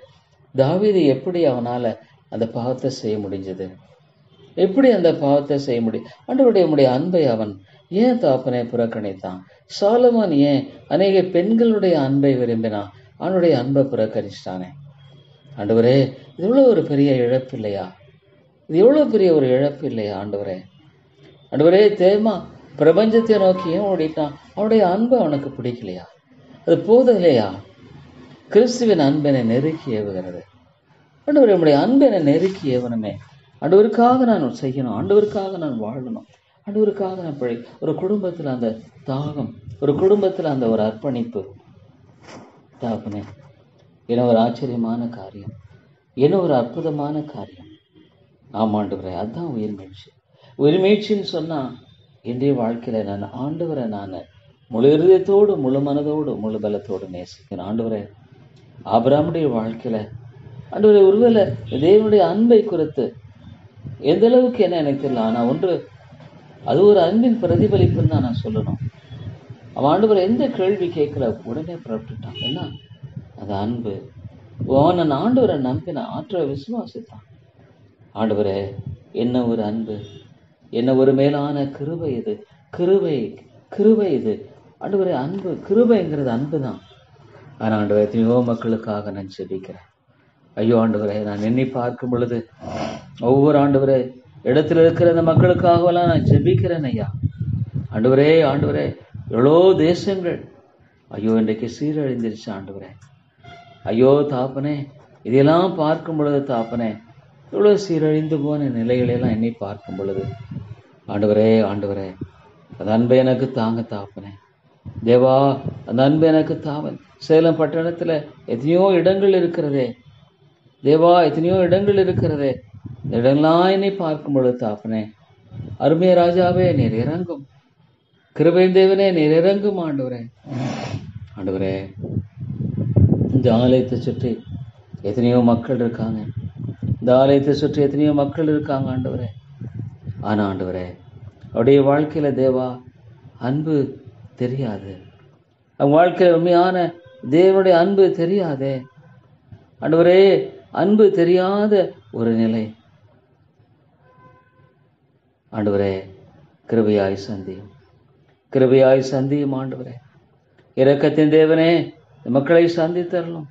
தாவீது எப்படி அவனால அந்த பாவத்தை செய்ய முடிஞ்சது, எப்படி அந்த பாவத்தை செய்ய முடியும்? ஆண்டவருடைய அன்பை அவன் ஏன் தாப்பனை புறக்கணித்தான்? சாலமோன் ஏன் அநேக பெண்களுடைய அன்பை விரும்பினான்? அவனுடைய அன்பை புறக்கணிச்சிட்டானே. ஆண்டவரே, இது எவ்வளவு ஒரு பெரிய இழப்பு இல்லையா? இது எவ்வளவு பெரிய ஒரு இழப்பு இல்லையா ஆண்டவரே? ஆண்டவரே, தேமா பிரபஞ்சத்தை நோக்கி ஏன் ஓடிட்டான்? அவனுடைய அன்பு அவனுக்கு பிடிக்கலையா? அது போதலையா? கிறிஸ்துவின் அன்பனை நெருக்கி ஏவுகிறது. ஆண்டவரே, நம்முடைய அன்பனை நெருக்கி ஏவனமே. ஆண்டவருக்காக நான் செய்யணும், ஆண்டவருக்காக நான் வாழணும், ஆண்டவருக்காக நான் ஒரு குடும்பத்தில் அந்த தாகம், ஒரு குடும்பத்தில் அந்த ஒரு அர்ப்பணிப்பு. தாகமே, என்ன ஒரு ஆச்சரியமான காரியம், என்ன ஒரு அற்புதமான காரியம். ஆமாண்டவரே, அதுதான் உயிர்மீழ்ச்சி. உயிர்மீழ்ச்சின்னு சொன்னா இன்றைய வாழ்க்கையில நான் ஆண்டவரை நான் முழு இருதயத்தோடு, முழு மனதோடு, முழு பலத்தோடு நேசிக்கிறேன். ஆண்டவரே, ஆபிரகாமுடைய வாழ்க்கையில ஆண்டவரே ஒருவேளை தேவனுடைய அன்பை குறித்து எந்த அளவுக்கு என்ன எனக்கு தெரியல, ஆனா ஒன்று, அது ஒரு அன்பின் பிரதிபலிப்புன்னு தான் நான் சொல்லணும். அவன் ஆண்டவரை எந்த கேள்வி கேட்கல, உடனே புறப்பட்டுட்டான். என்ன அது அன்பு. அவன் ஆண்டவரை நம்பின ஆற்ற விசுவாசித்தான். ஆண்டவரே, என்ன ஒரு அன்பு, என்ன ஒரு மேலான கிருபை இது, கிருபை இது ஆண்டவரே. அன்பு, கிருபைங்கிறது அன்பு தான். ஆனா ஆண்டவரே, எத்தனையோ மக்களுக்காக நான் ஜெபிக்கிறேன். ஐயோ ஆண்டவரே, நான் எண்ணி பார்க்கும் பொழுது ஒவ்வொரு ஆண்டவரே இடத்துல இருக்கிற அந்த மக்களுக்காகவெல்லாம் நான் ஜெபிக்கிறேன் ஐயா. ஆண்டவரே, எவ்வளோ தேசங்கள் ஐயோ இன்றைக்கு சீரழிந்திருச்சு ஆண்டவரே. ஐயோ தாப்பனே, இதையெல்லாம் பார்க்கும் பொழுது தாப்பனே, எவ்வளோ சீரழிந்து போன நிலைகளெல்லாம் எண்ணி பார்க்கும் பொழுது ஆண்டவரே, அந்த அன்பை எனக்கு தாங்க தாப்பனே. தேவா, அந்த அன்பு எனக்கு தாவன். சேலம் பட்டணத்துல எத்தனையோ இடங்கள் இருக்கிறதே தேவா, எத்தனையோ இடங்கள் இருக்கிறதே. இந்த இடங்கள்லாம் என்னை பார்க்கும் பொழுது தாப்பனே, அருமைய ராஜாவே, நீர் இறங்கும். கிருபையின் தேவனே, நீர் இறங்கும் ஆண்டவரே. இந்த ஆலயத்தை சுற்றி எத்தனையோ மக்கள் இருக்காங்க, இந்த ஆலயத்தை சுற்றி எத்தனையோ மக்கள் இருக்காங்க ஆண்டவரே. ஆனா ஆண்டவரே, அவருடைய வாழ்க்கையில தேவா அன்பு தெரியாது, அவங்க வாழ்க்கையில உண்மையான தேவனுடைய அன்பு தெரியாதே ஆண்டவரே. அன்பு தெரியாத ஒரு நிலை. ஆண்டவரே, கிருபையாய் சந்தியும், கிருபையாய் சந்தியும். ஆண்டவரே, இரக்கத்தின் தேவனே, மக்களை சந்தித்தரலும்.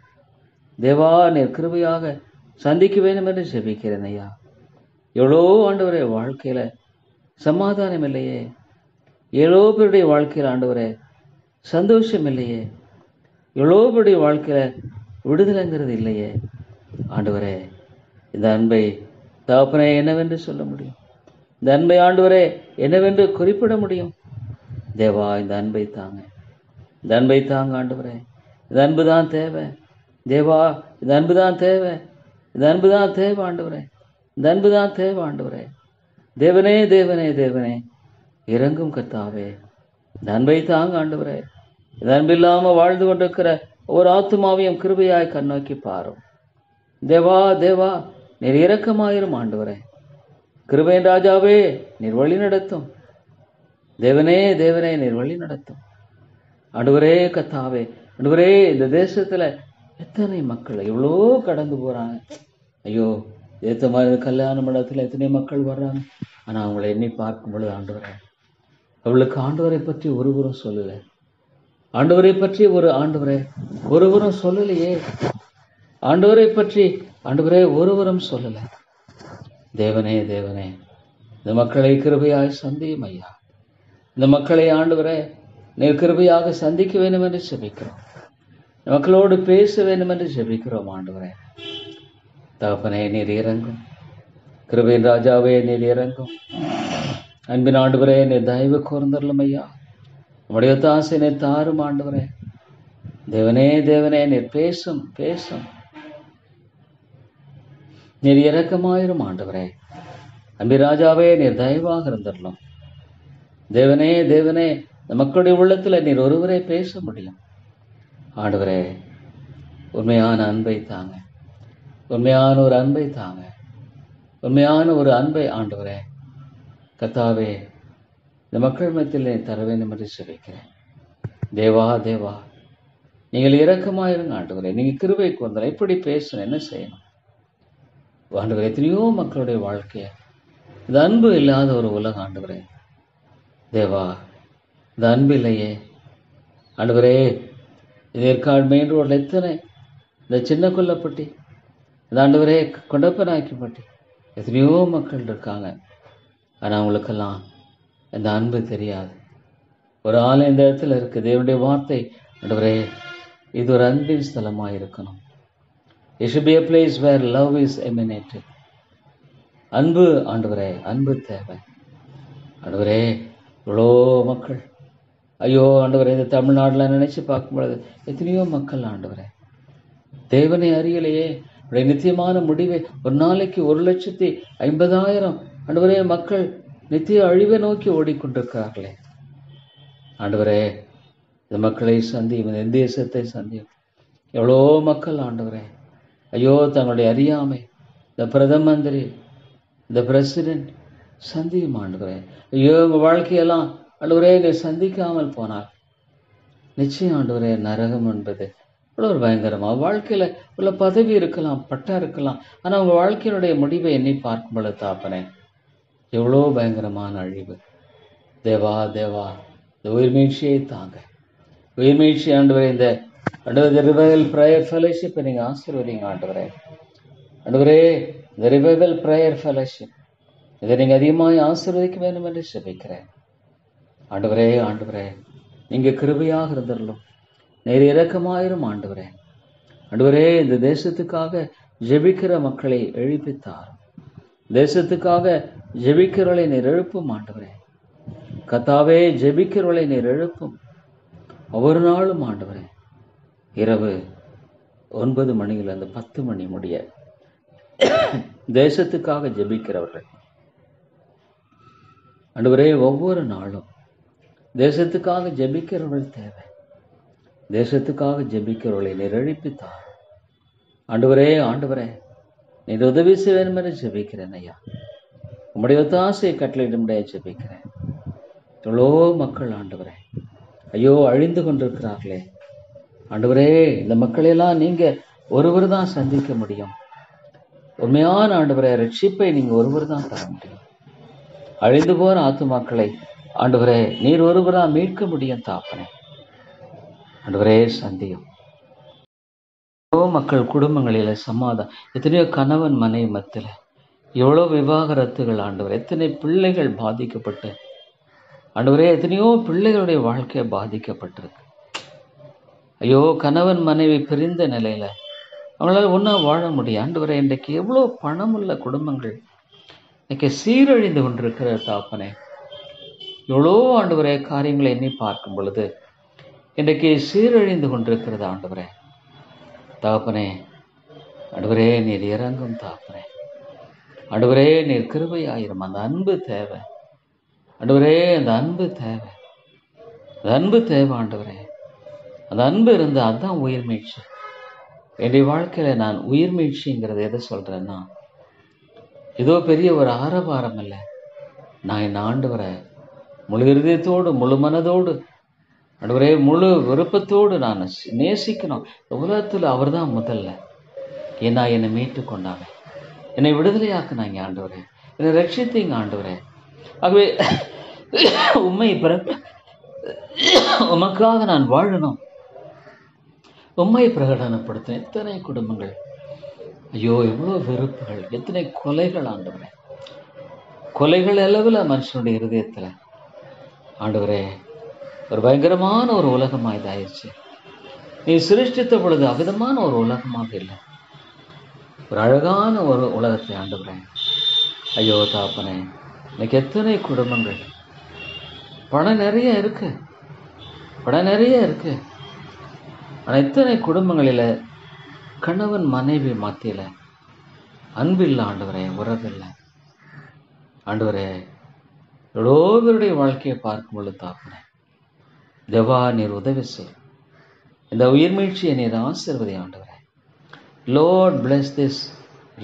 தேவா, நீர் கிருபையாக சந்திக்க வேண்டும் என்று ஜெபிக்கிறேன் ஐயா. எவ்வளோ ஆண்டவரே வாழ்க்கையில சமாதானம் இல்லையே, எவ்வளோ பேருடைய வாழ்க்கையில் ஆண்டவரே சந்தோஷம் இல்லையே, எவ்வளோ பேருடைய வாழ்க்கையில விடுதலைங்கிறது இல்லையே. ஆண்டவரே, இந்த அன்பை தகப்பனே என்னவென்று சொல்ல முடியும்? இந்த அன்பை ஆண்டவரே என்னவென்று குறிப்பிட முடியும்? தேவா, இந்த அன்பை தாங்க, இந்த அன்பை தாங்க ஆண்டவரே. இந்த அன்பு தான் தேவை தேவா, இந்த அன்பு தான் தேவை, இந்த அன்பு தான் தேவை ஆண்டவரே, இந்த அன்பு தான் தேவை ஆண்டவரே. தேவனே தேவனே தேவனே, இறங்கும் கர்த்தாவே, இந்த அன்பை தாங்க ஆண்டவரே. இந்த அன்பு இல்லாம வாழ்ந்து கொண்டிருக்கிற ஒரு ஆத்துமாவையும் கிருபையாய் கண்ணோக்கி பாரும். தேவா தேவா, நீர் இரக்கமாயிரும் ஆண்டவரே. கிருபையின் ராஜாவே, நீர் வழி நடத்தும். தேவனே தேவனே, நீர் வழி நடத்தும் ஆண்டவரே. கர்த்தாவே, ஆண்டவரே, இந்த தேசத்துல எத்தனை மக்கள் எவ்வளோ கடந்து போறாங்க. ஐயோ, ஏற்ற மாதிரி கல்யாண மண்டபத்தில் எத்தனை மக்கள் வர்றாங்க. ஆனா அவங்களை எண்ணி பார்க்கும் பொழுது ஆண்டவரே, அவளுக்கு ஆண்டவரை பற்றி ஒருவரும் சொல்லலை. ஆண்டவரை பற்றி ஒருவரும் சொல்லலையே. ஆண்டவரை பற்றி ஆண்டவரே ஒருவரும் சொல்லலை. தேவனே தேவனே, இந்த மக்களை கிருபையாய் சந்தியும் ஐயா. இந்த மக்களை ஆண்டவரே நீர் கிருபையாக சந்திக்க வேண்டும் என்று ஜெபிக்கிறோம். மக்களோடு பேச வேண்டும் என்று ஜெபிக்கிறோம் ஆண்டவரே. தகப்பனே, நீர் இறங்கும். கிருபையின் ராஜாவே, நீர் இறங்கும். அன்பின் ஆண்டவரே, நீர் தயவு கூர்ந்தருளும் ஐயா. உம்முடைய தாசை நீர் தாரும் ஆண்டவரே. தேவனே தேவனே, நீர் பேசும் பேசும். நீர் இரக்கமாயிரும் ஆண்டவரே. அன்பின் ராஜாவே, நீர் தயவாக இருந்தரலும். தேவனே தேவனே, இந்த மக்களுடைய உள்ளத்துல நீர் ஒருவரே பேச முடியும் ஆண்டவரே. உண்மையான அன்பை தாங்க, உண்மையான ஒரு அன்பை தாங்க, உண்மையான ஒரு அன்பை ஆண்டவரே. கர்த்தாவே, இந்த மக்கள் மத்தியில் தர வேண்டும் என்று ஜெபிக்கிறேன். தேவா தேவா, நீங்கள் இரக்கமாயிருங்க ஆண்டவரே. நீங்க கிருபைக்கு வந்தால் எப்படி பேசணும், என்ன செய்யணும் ஆண்டவரே? எத்தனையோ மக்களுடைய வாழ்க்கைய இந்த அன்பு இல்லாத ஒரு உலகம் ஆண்டவரே. தேவா, இந்த அன்பு இல்லையே ஆண்டவரே. இது ஏற்காடு மெயின் ரோட்ல எத்தனை, இந்த சின்ன கொல்லப்பட்டி, இந்த ஆண்டவரே கொண்டப்பனாக்கிப்பட்டி, எத்தனையோ மக்கள் இருக்காங்க. ஆனால் அவங்களுக்கெல்லாம் இந்த அன்பு தெரியாது. ஒரு ஆள் இந்த இடத்துல இருக்கு. தேவனுடைய வார்த்தை ஆண்டவரே, இது ஒரு அன்பின் ஸ்தலமாக இருக்கணும். It should be a place where love is emanated. அன்பு ஆண்டவரே, அன்பு தேவை ஆண்டவரே. இவ்வளோ மக்கள், ஐயோ ஆண்டவரே, இந்த தமிழ்நாட்டில் நினைச்சு பார்க்கும் பொழுது எத்தனையோ மக்கள் ஆண்டவரே தேவனை அறியலையே. நித்தியமான முடிவை, ஒரு நாளைக்கு 1,50,000 ஆண்டவரே மக்கள் நித்திய அழிவை நோக்கி ஓடிக்கொண்டிருக்கிறார்களே ஆண்டவரே. இந்த மக்களை சந்தியும், இந்த தேசத்தை சந்தியும். எவ்வளோ மக்கள் ஆண்டவரே, ஐயோ தங்களுடைய அறியாமை, இந்த பிரதம மந்திரி, இந்த பிரசிடென்ட் சந்தியும் ஆண்டவரே. ஐயோ உங்க வாழ்க்கையெல்லாம் ஆண்டவரே நீ சந்திக்காமல் போனால் நிச்சயம் ஆண்டவரே நரகம் என்பது இவ்வளோ ஒரு பயங்கரமா. வாழ்க்கையில உள்ள பதவி இருக்கலாம், பட்டம் இருக்கலாம், ஆனா உங்க வாழ்க்கையினுடைய முடிவை எண்ணி பார்க்கும் பொழுது தாப்பனே, எவ்வளோ பயங்கரமான அழிவு. தேவா தேவா, இந்த உயிர்மீழ்ச்சியை தாங்க, உயிர்மீழ்ச்சி ஆண்டவரே. இந்த ஆண்டவர் ரிவைவல் ப்ரேயர் ஃபெலோஷிப்பை நீங்க ஆசீர்வதிங்க ஆண்டவரே. ஆண்டவரே, இந்த ரிவைவல் ப்ரேயர் ஃபெலோஷிப் இதை நீங்க அதிகமாக ஆசீர்வதிக்க வேண்டும் என்று ஜெபிக்கிறேன் ஆண்டவரே. ஆண்டவரே, நீங்க கிருபையாக இருந்தரலும், நேர் இரக்கமாயிரும் ஆண்டவரே. ஆண்டவரே, இந்த தேசத்துக்காக ஜெபிக்கிற மக்களை எழுப்பித்தாரும். தேசத்துக்காக ஜெபிக்கிறவளை நீர் எழுப்பும் ஆண்டவரே. கர்த்தாவே, ஜெபிக்கிறவளை நீர் எழுப்பும் ஒவ்வொரு நாளும் ஆண்டவரே. இரவு 9 மணியிலிருந்து 10 மணி முடிய தேசத்துக்காக ஜெபிக்கிறவர்கள் ஆண்டவரே, ஒவ்வொரு நாளும் தேசத்துக்காக ஜெபிக்கிறவர்கள் தேவை. தேசத்துக்காக ஜெபிக்கிறவர்களை நீர் எழுப்பித்தார் ஆண்டவரே. ஆண்டவரே, நீர் உதவி செய்ய வேண்டும் என்று ஜெபிக்கிறேன் ஐயா. உம்முடைய ஒத்தாசையை கட்டளையிடும்படியா ஜெபிக்கிறேன். எவ்வளோ மக்கள் ஆண்டவரே, ஐயோ அழிந்து கொண்டிருக்கிறார்களே ஆண்டவரே. இந்த மக்களையெல்லாம் நீங்க ஒருவர் தான் சந்திக்க முடியும். உண்மையான ஆண்டவரே ரட்சிப்பை நீங்க ஒருவர் தான் தர முடியும். அழிந்து போன ஆத்துமாக்களை ஆண்டவரே நீர் ஒருவரா மீட்க முடியும் தாப்பனே. ஆண்டவரே சந்தியும். எவ்வளோ மக்கள் குடும்பங்களில சமாதானம், எத்தனையோ கணவன் மனைவி மத்தியில எவ்வளோ விவாகரத்துகள் ஆண்டவர், எத்தனை பிள்ளைகள் பாதிக்கப்பட்டு ஆண்டவரே, எத்தனையோ பிள்ளைகளுடைய வாழ்க்கை பாதிக்கப்பட்டிருக்கு. ஐயோ, கணவன் மனைவி பிரிந்த நிலையில அவங்களால ஒன்றா வாழ முடியும். ஆண்டவரே, இன்றைக்கு எவ்வளோ பணமுள்ள குடும்பங்கள் இன்னைக்கு சீரழிந்து கொண்டிருக்கிற தாப்பனே. எவ்வளோ ஆண்டவரே காரியங்களை எண்ணி பார்க்கும் பொழுது இன்றைக்கு சீரழிந்து கொண்டிருக்கிறது ஆண்டவரே. தாப்பனே, ஆண்டவரே நீர் இறங்கும் தாப்பனே. ஆண்டவரே நீர் கிருபையாயிரும். அந்த அன்பு தேவை ஆண்டவரே, அந்த அன்பு தேவை, அந்த அன்பு தேவை ஆண்டவரே. அந்த அன்பு இருந்தால் அதுதான் உயிர் மீட்சி. என்னுடைய வாழ்க்கையில நான் உயிர் மீட்சிங்கிறத எதை சொல்றேன்னா, ஏதோ பெரிய ஒரு ஆரவாரம் இல்லை. நான் என் ஆண்டவரை முழு இருதயத்தோடு முழு மனதோடு ஆண்டவரே முழு விருப்பத்தோடு நான் நேசிக்கணும். உலகத்தில் அவர் தான் முதல்ல. ஏன்னா என்னை மீட்டு கொண்டாங்க, என்னை விடுதலையாக்குனாங்க ஆண்டவரே, என்னை ரட்சித்தீங்க ஆண்டவரே. ஆகவே உம்மை உமக்காக நான் வாழணும், உம்மை பிரகடனப்படுத்த. எத்தனை குடும்பங்கள், ஐயோ எவ்வளோ வெறுப்புகள், எத்தனை கொலைகள் ஆண்டவரே. கொலைகள் அளவில் மனுஷனுடைய இருதயத்தில் ஆண்டவரே ஒரு பயங்கரமான ஒரு உலகமாக இதாயிருச்சு. நீ சிருஷ்டித்த பொழுது அவிதமான ஒரு உலகமாக இல்லை, ஒரு அழகான ஒரு உலகத்தை ஆண்டவரே. ஐயோ தாப்பனே, இன்னைக்கு எத்தனை குடும்பங்கள், பணம் நிறைய இருக்கு, பணம் நிறைய இருக்கு, ஆனால் எத்தனை குடும்பங்களில் கணவன் மனைவி மத்தியில் அன்பில்லை ஆண்டவரே, உறவில்லை ஆண்டவரே. எவ்வளோ பேருடைய வாழ்க்கையை பார்க்கும் பொழுது தாப்பனே, தேவா நீர் உதவி செய். இந்த உயிர் மீழ்ச்சியை நீர் ஆசீர்வதி ஆண்டவரே. Lord bless this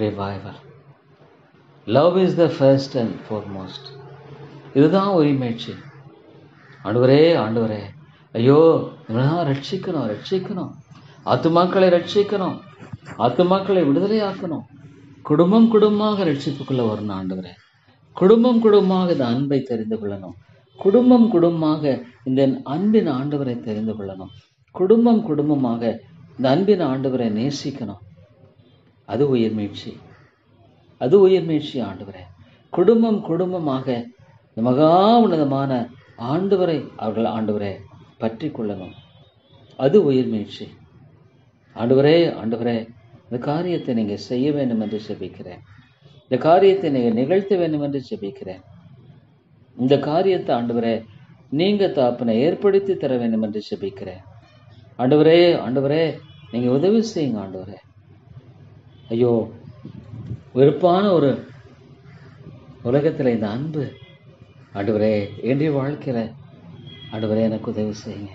revival. Love is the first and foremost. இதுதான் உயிர் மீழ்ச்சி ஆண்டவரே. ஆண்டவரே, ஐயோ இவனதான் ரட்சிக்கணும், ரட்சிக்கணும், ஆத்துமாக்களை ரட்சிக்கணும், ஆத்துமாக்களை விடுதலையாக்கணும். குடும்பம் குடும்பமாக ரட்சிப்புக்குள்ள வரணும் ஆண்டவரே. குடும்பம் குடும்பமாக இந்த அன்பை தெரிந்து கொள்ளணும். குடும்பம் குடும்பமாக இந்த அன்பின் ஆண்டவரை தெரிந்து கொள்ளணும். குடும்பம் குடும்பமாக இந்த அன்பின் ஆண்டவரை நேசிக்கணும். அது உயிர் மீழ்ச்சி, அது உயிர் மீழ்ச்சி ஆண்டவரே. குடும்பம் குடும்பமாக இந்த மகா உன்னதமான ஆண்டவரை அவர்கள் ஆண்டவரை பற்றி கொள்ளணும். அது உயிர் மீழ்ச்சி ஆண்டவரே. ஆண்டவரே, இந்த காரியத்தை நீங்கள் செய்ய வேண்டும் என்று ஜெபிக்கிறேன். இந்த காரியத்தை நீங்கள் நிகழ்த்த வேண்டும் என்று ஜெபிக்கிறேன். இந்த காரியத்தை ஆண்டவரே நீங்க தாப்பனை ஏற்படுத்தி தர வேண்டும் என்று ஜெபிக்கிறேன். ஆண்டவரே, ஆண்டவரே நீங்க உதவி செய்யுங்க ஆண்டவரே. ஐயோ, வெறுப்பான ஒரு உலகத்தில் இந்த அன்பு ஆண்டவரே என்னுடைய வாழ்க்கையில ஆண்டவரே எனக்கு உதவி செய்யுங்க.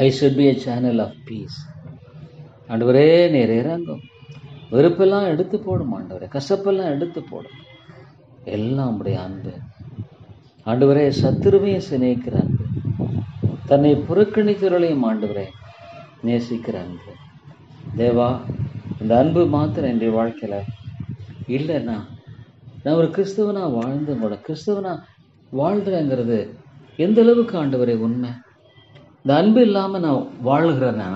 I should be a channel of peace. ஆண்டவரே நீர் இறங்கும். வெறுப்பெல்லாம் எடுத்து போடும் ஆண்டவரே, கசப்பெல்லாம் எடுத்து போடும். எல்லாம் உடைய அன்பு ஆண்டவரே, சத்துருவையும் சிநேகிக்கிற அன்பு, தன்னை புறக்கணிக்கிறவளையும் ஆண்டவரே நேசிக்கிற அன்பு. தேவா, இந்த அன்பு மாத்திரம் என்னுடைய வாழ்க்கையில இல்லைன்னா நான் ஒரு கிறிஸ்தவனா வாழ்ந்து கூட கிறிஸ்தவனா வாழ்றேங்கிறது எந்த அளவுக்கு ஆண்டவரே உண்மை? இந்த அன்பு இல்லாமல் நான் வாழ்கிறேன்னா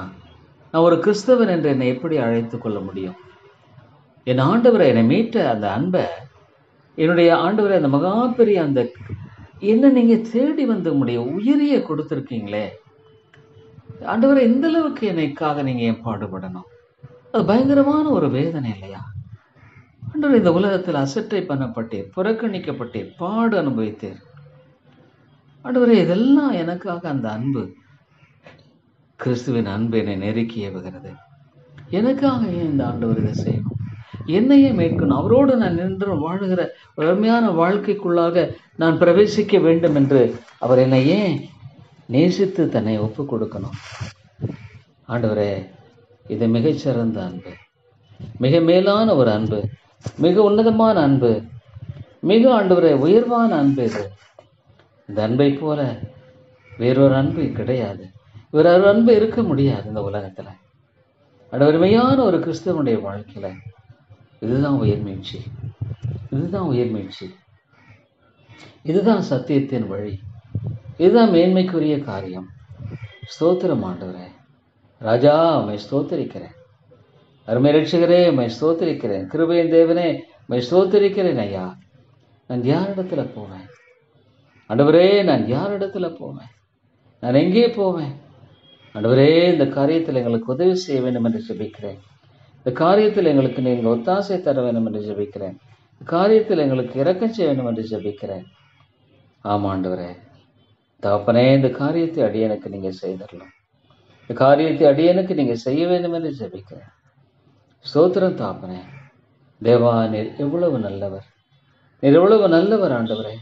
நான் ஒரு கிறிஸ்தவன் என்று என்னை எப்படி அழைத்து கொள்ள முடியும்? என் ஆண்டவரை என்னை மீட்ட அந்த அன்பை, என்னுடைய ஆண்டவரை அந்த மகா பெரிய அந்த என்ன நீங்க தேடி வந்து முடியும் உயிரியை கொடுத்துருக்கீங்களே ஆண்டவரை, இந்த அளவுக்கு என்னைக்காக நீங்க ஏன் பாடுபடணும்? அது பயங்கரமான ஒரு வேதனை இல்லையா ஆண்டவர்? இந்த உலகத்தில் அசட்டை பண்ணப்பட்டீர், புறக்கணிக்கப்பட்டீர், பாடு அனுபவித்தீர் ஆண்டவரே. இதெல்லாம் எனக்காக அந்த அன்பு, கிறிஸ்துவின் அன்பு என்னை நெருக்கி ஏவுகிறது. எனக்காக ஏன் இந்த ஆண்டவர் இதை செய்யணும்? என்னையே மீட்கணும். அவரோடு நான் நின்று வாழுகிற ஒரு அருமையான வாழ்க்கைக்குள்ளாக நான் பிரவேசிக்க வேண்டும் என்று அவர் என்னை ஏன் நேசித்து தன்னை ஒப்பு கொடுக்கணும்? ஆண்டவரே, இது மிகச்சிறந்த அன்பு, மிக மேலான ஒரு அன்பு, மிக உன்னதமான அன்பு, மிக ஆண்டவரே உயர்வான அன்பு. இது இந்த அன்பை போல வேறொரு அன்பு கிடையாது, வேறொரு அன்பு இருக்க முடியாது இந்த உலகத்துல. அருமையான ஒரு கிறிஸ்தவனுடைய வாழ்க்கையில இதுதான் உயர்மீழ்ச்சி, இதுதான் உயர்மீழ்ச்சி, இதுதான் சத்தியத்தின் வழி, இதுதான் மேன்மைக்குரிய காரியம். ஸ்தோத்திரம் ஆண்டவரே. ராஜா, உம்மை ஸ்தோத்திரிக்கிறேன். அருமை ரட்சகரே, உம்மை ஸ்தோத்திரிக்கிறேன். கிருபையின் தேவனே, உம்மை ஸ்தோத்திரிக்கிறேன். ஐயா, நான் யாரிடத்துல போவேன் ஆண்டவரே? நான் யாரிடத்துல போவேன்? நான் எங்கே போவேன் ஆண்டவரே? இந்த காரியத்தில் எங்களுக்கு உதவி செய்ய வேண்டும் என்று ஜெபிக்கிறேன். இந்த காரியத்தில் எங்களுக்கு நீங்கள் ஒத்தாசை தர வேண்டும் என்று ஜெபிக்கிறேன். இந்த காரியத்தில் எங்களுக்கு இரக்கம் செய்ய வேண்டும் என்று ஜெபிக்கிறேன். ஆமா ஆண்டவரே, தகப்பனே, இந்த காரியத்தை அடியனுக்கு நீங்க செய்தரலாம். இந்த காரியத்தை அடியனுக்கு நீங்க செய்ய வேண்டும் என்று ஜெபிக்கிறேன். ஸ்தோத்திரம் தகப்பனே. தேவா, நீர் எவ்வளவு நல்லவர், நீர் எவ்வளவு நல்லவர் ஆண்டவரே.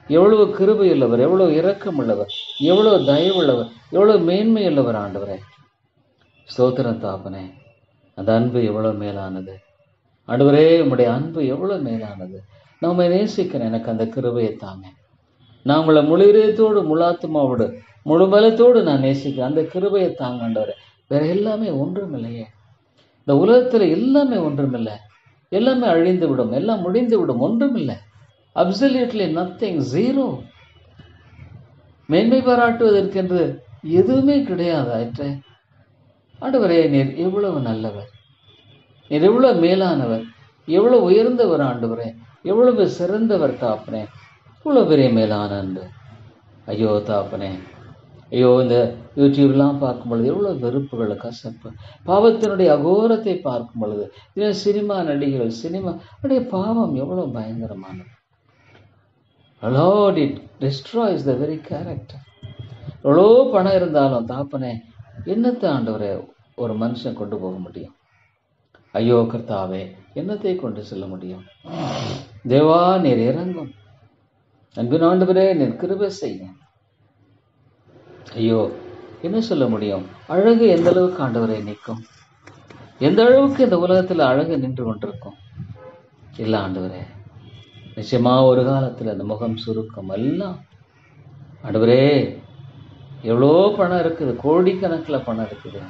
எவ்வளவு கிருபையுள்ளவர், எவ்வளவு இரக்கம் உள்ளவர், எவ்வளவு தயவுள்ளவர், எவ்வளவு மேன்மையுள்ளவர் ஆண்டவரே. ஸ்தோத்திரம் தகப்பனே. அந்த அன்பு எவ்வளவு மேலானது ஆண்டவரே. உம்முடைய அன்பு எவ்வளவு மேலானது. நான் உம்மை நேசிக்கிறேன், எனக்கு அந்த கிருபையை தாங்க. நான் உங்களை முழு இதயத்தோடு, முழு ஆத்துமாவோடு, முழு பலத்தோடு நான் நேசிக்கிறேன். அந்த கிருபையை தாங்க ஆண்டவரே. வேற எல்லாமே ஒன்றும் இல்லையே. இந்த உலகத்துல எல்லாமே ஒன்றுமில்லை. எல்லாமே அழிந்து விடும், எல்லாம் முடிந்து விடும், ஒன்றும் இல்லை. Absolutely nothing, zero. மேன்மை பாராட்டுவதற்கென்று எதுவுமே கிடையாது ஆயிற்றே. ஆண்டவரே, நீர் எவ்வளவு நல்லவர், நீர் எவ்வளவு மேலானவர், எவ்வளவு உயர்ந்தவர் ஆண்டவரே, எவ்வளவு சிறந்தவர் தாப்பனே. இவ்வளவு பெரிய மேலான அன்பு. ஐயோ தாப்பனே, ஐயோ, இந்த யூடியூப்லாம் பார்க்கும் பொழுது எவ்வளவு வெறுப்புகள், கசப்பு, பாவத்தினுடைய அகோரத்தை பார்க்கும் பொழுது, இதில் சினிமா நடிகர்கள், சினிமா பாவம் எவ்வளவு பயங்கரமானது. Lord, it destroys the very character. எவ்வளோ பணம் இருந்தாலும் தாப்பனே, என்னத்தை ஆண்டவரே ஒரு மனுஷன் கொண்டு போக முடியும்? ஐயோ கர்த்தாவே, என்னத்தை கொண்டு செல்ல முடியும்? தேவா, நீர் இறங்கும். அன்பின் ஆண்டவரே, நீர் கிருபை செய்ய. ஐயோ, என்ன சொல்ல முடியும்? அழகு எந்த அளவுக்கு ஆண்டவரை நிற்கும்? எந்த அளவுக்கு இந்த உலகத்துல அழகு நின்று கொண்டிருக்கும்? இல்ல ஆண்டவரே, நிச்சயமா ஒரு காலத்துல அந்த முகம் சுருக்கம் எல்லாம். ஆண்டவரே, எவ்வளோ பணம் இருக்குது, கோடிக்கணக்கில் பணம் இருக்குது,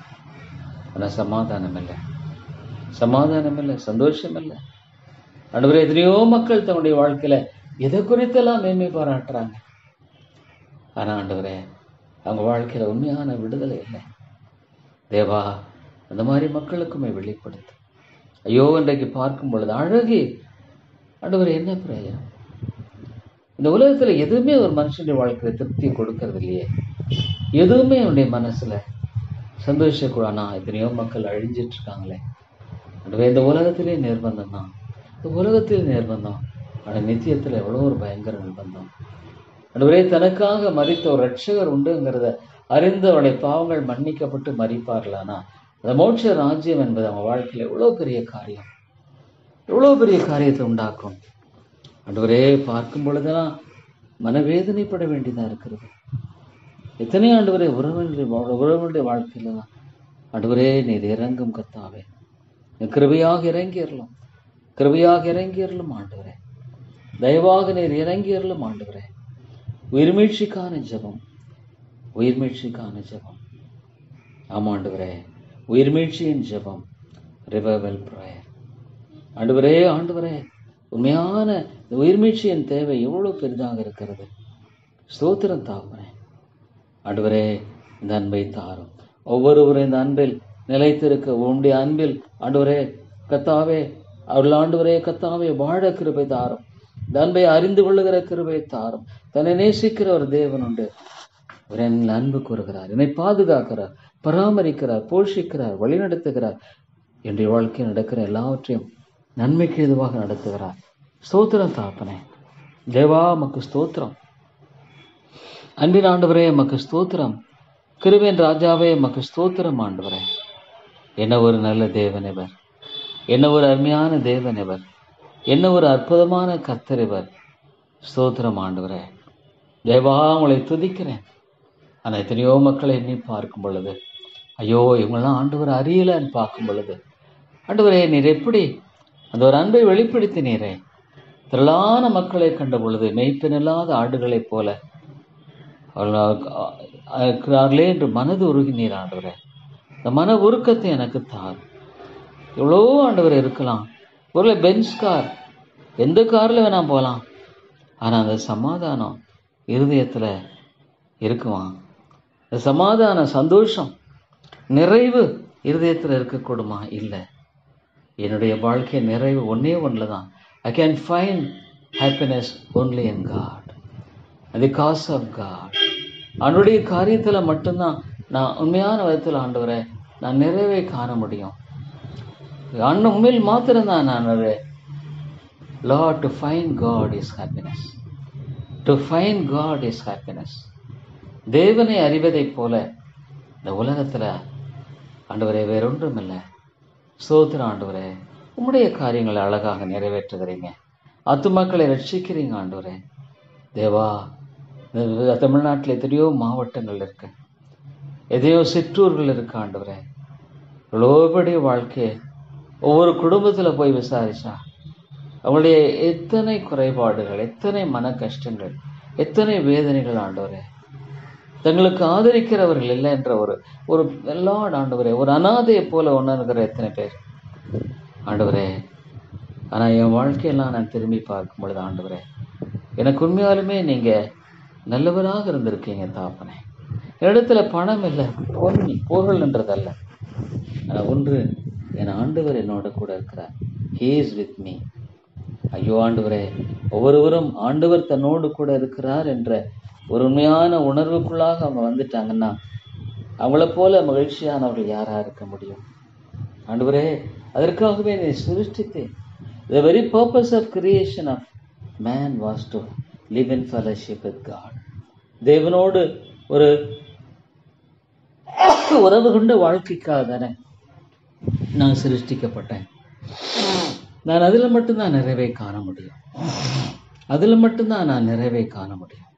ஆனா சமாதானம் இல்லை, சமாதானம் இல்லை, சந்தோஷம் இல்லை. ஆண்டவரே, எத்தனையோ மக்கள் தன்னுடைய வாழ்க்கையில எதை குறித்தெல்லாம் மேன்மை பாராட்டுறாங்க. ஆனா ஆண்டவரே, அவங்க வாழ்க்கையில உண்மையான விடுதலை இல்லை. தேவா, அந்த மாதிரி மக்களுக்குமே வெளிப்படுத்து. ஐயோ, இன்றைக்கு பார்க்கும் பொழுது அழகு ஆண்டவரே என்ன பிரயோஜனம்? இந்த உலகத்துல எதுவுமே ஒரு மனுஷனுடைய வாழ்க்கையில திருப்தியை கொடுக்கறது இல்லையே. எதுவுமே அவனுடைய மனசுல சந்தோஷக்கூடானா. எத்தனையோ மக்கள் அழிஞ்சிட்டு இருக்காங்களே. ஆண்டவரே, இந்த உலகத்திலே நிர்பந்தம் தான், இந்த உலகத்தில் நிர்பந்தம். ஆனால் நித்தியத்துல எவ்வளோ ஒரு பயங்கர நிர்பந்தம். ஆண்டவரே, தனக்காக மரித்த ஒரு ரட்சகர் உண்டுங்கிறத அறிந்து அவருடைய பாவங்கள் மன்னிக்கப்பட்டு மரிப்பார்களானா அந்த மோட்ச ராஜ்யம் என்பது அவங்க வாழ்க்கையில எவ்வளோ பெரிய காரியம், எவ்வளோ பெரிய காரியத்தை உண்டாக்கும். ஆண்டவரே, பார்க்கும் பொழுதுதான் மனவேதனைப்பட வேண்டியதா இருக்கிறது. எத்தனை ஆண்டவரே உறவுடைய வாழ்க்கையில தான். ஆண்டவரே, நீர் இறங்கும் கர்த்தாவே, கிருபையாக இறங்கியறலும், கிருபையாக இறங்கியறலும் ஆண்டவரே. தயவாக நீர் இறங்கியறலும் ஆண்டவரே. உயிர்மீழ்ச்சிக்கான ஜெபம், உயிர்மீழ்ச்சிக்கான ஜெபம். ஆமாண்டவரே, உயிர்மீழ்ச்சியின் ஜெபம், ரிவைவல் பிரேயர். ஆண்டவரே, ஆண்டவரே, உண்மையான உயிர்மீழ்ச்சியின் தேவை எவ்வளவு பெரிதாக இருக்கிறது. ஸ்தோத்திரம் தாப்பனே. ஆண்டவரே, இந்த அன்பை தாரும். ஒவ்வொருவரும் இந்த அன்பில் நிலைத்திருக்க உன்னுடைய அன்பில் ஆண்டவரே கர்த்தாவே, அவர்கள் ஆண்டவரே கர்த்தாவே வாழ கிருபை தாரும். இந்த அன்பை அறிந்து கொள்ளுகிற கிருபை தாரும். தன்னை நேசிக்கிற ஒரு தேவன் உண்டு. அவர் என் அன்பு கூறுகிறார், என்னை பாதுகாக்கிறார், பராமரிக்கிறார், போஷிக்கிறார், வழிநடத்துகிறார். என்னுடைய வாழ்க்கையில் நடக்கிற எல்லாவற்றையும் நன்மைக்கு எதுவாக நடத்துகிறார். ஸ்தோத்திரம் தாப்பனே. தேவா, மக்கு ஸ்தோத்திரம். அன்பின் ஆண்டவரே, மக்கு ஸ்தோத்திரம். கிருபையின் ராஜாவே, மக்கு ஸ்தோத்திரம் ஆண்டவரே. என்ன ஒரு நல்ல தேவன் இவர், என்ன ஒரு அருமையான தேவன் இவர், என்ன ஒரு அற்புதமான கர்த்தர் இவர். ஸ்தோத்திரம் ஆண்டவரே. தேவா, உங்களை துதிக்கிறேன். ஆனால் எத்தனையோ மக்களை எண்ணி பார்க்கும் பொழுது, ஐயோ இவங்கெல்லாம் ஆண்டவர் அறியலன்னு பார்க்கும் பொழுது, ஆண்டவரே நீர் எப்படி அந்த ஒரு அன்பை வெளிப்படுத்தினீரே. திரளான மக்களை கண்ட பொழுது மெய்ப்பெண் இல்லாத ஆடுகளைப் போல இருக்கிறார்களே என்று மனது உருகினீர் ஆண்டவரே. இந்த மன உருக்கத்தை எனக்கு தார். எவ்வளோ ஆண்டவர் இருக்கலாம், ஒரு பென்ஸ் கார், எந்த காரில் வேணால் போகலாம். ஆனால் அந்த சமாதானம் இருதயத்தில் இருக்குமா? அந்த சமாதானம், சந்தோஷம், நிறைவு இருதயத்தில் இருக்கக்கூடுமா? இல்லை. என்னுடைய வாழ்க்கை நிறைவு ஒன்றே ஒன்றில் தான். I can find happiness only in God, because of God. அவனுடைய காரியத்தில் மட்டும்தான் நான் உண்மையான விதத்தில் ஆண்டவரை நான் நிறைவே காண முடியும். உண்மையில் மாத்திரம்தான் நான் Lord, to find God is happiness. To find God is happiness. தேவனை அறிவதைப் போல இந்த உலகத்தில் ஆண்டவரே வேறொன்றும் இல்லை. ஸ்தோத்திரம் ஆண்டவரே, உம்முடைய காரியங்களை அழகாக நிறைவேற்றுகிறீங்க. ஆத்துமாக்களை ரட்சிக்கிறீங்க ஆண்டவரே. தேவா, தமிழ்நாட்டில் எத்தனையோ மாவட்டங்கள் இருக்கு, எதையோ சிற்றூர்கள் இருக்கு ஆண்டவரே. இவ்வளோபடி வாழ்க்கை ஒவ்வொரு குடும்பத்தில் போய் விசாரிச்சா அவங்களுடைய எத்தனை குறைபாடுகள், எத்தனை மன கஷ்டங்கள், எத்தனை வேதனைகள் ஆண்டவரே. தங்களுக்கு ஆதரிக்கிறவர்கள் இல்லை என்ற ஒரு லார்ட் ஆண்டவரே, ஒரு அனாதையை போல உணர்கிற எத்தனை பேர் ஆண்டவரே. ஆனால் என் வாழ்க்கையெல்லாம் நான் திரும்பி பார்க்கும் பொழுது ஆண்டவரே, எனக்கு உண்மையாலுமே நீங்கள் நல்லவராக இருந்திருக்கீங்க தாப்பனே. இடத்துல பணம் இல்லை, பொருள்ன்றதல்ல. ஆனால் ஒன்று, என் ஆண்டவர் என்னோட கூட இருக்கிறார். He is with me. ஐயோ ஆண்டவரே, ஒவ்வொருவரும் ஆண்டவர் தன்னோடு கூட இருக்கிறார் என்ற ஒரு உண்மையான உணர்வுக்குள்ளாக அவங்க வந்துட்டாங்கன்னா அவங்கள போல மகிழ்ச்சியானவர்கள் யாரா இருக்க முடியும்? ஆண்டவரே, அதற்காகவே நீ சிருஷ்டித்தேன். The very purpose of creation of man was to live in fellowship with God. தேவனோடு ஒரு உறவு கொண்ட வாழ்க்கைக்காக தானே நான் சிருஷ்டிக்கப்பட்டேன். நான் அதில் மட்டும்தான் நிறைவே காண முடியும். அதில் மட்டும்தான் நான் நிறைவே காண முடியும்.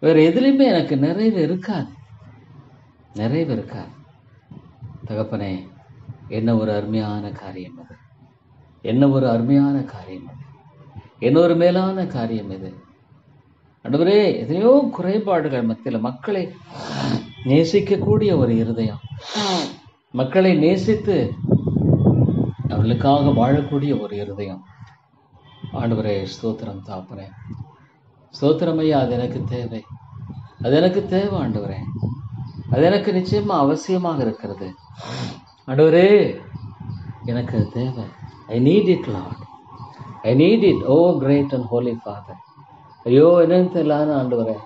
வேறு எதுலையுமே எனக்கு நிறைவு இருக்காது, நிறைவு இருக்காது. தகப்பனே, என்ன ஒரு அருமையான காரியம் அது, என்ன ஒரு அருமையான காரியம் அது, என்ன ஒரு மேலான காரியம் இது ஆண்டவரே. எத்தனையோ குறைபாடுகள் மத்தியில் மக்களை நேசிக்கக்கூடிய ஒரு இருதயம், மக்களை நேசித்து அவர்களுக்காக வாழக்கூடிய ஒரு இருதயம் ஆண்டவரே. ஸ்தோத்திரம் தாப்பனே, ஸ்தோத்திரம் ஐயா. அது எனக்கு தேவை, அது எனக்கு தேவை ஆண்டவரே. அது எனக்கு நிச்சயமா அவசியமாக இருக்கிறது ஆண்டவரே. எனக்கு அது தேவை. I need it lord, I need it. Oh great and holy father. ஐயோ, என்னன்னு தெரியலான ஆண்டவரே,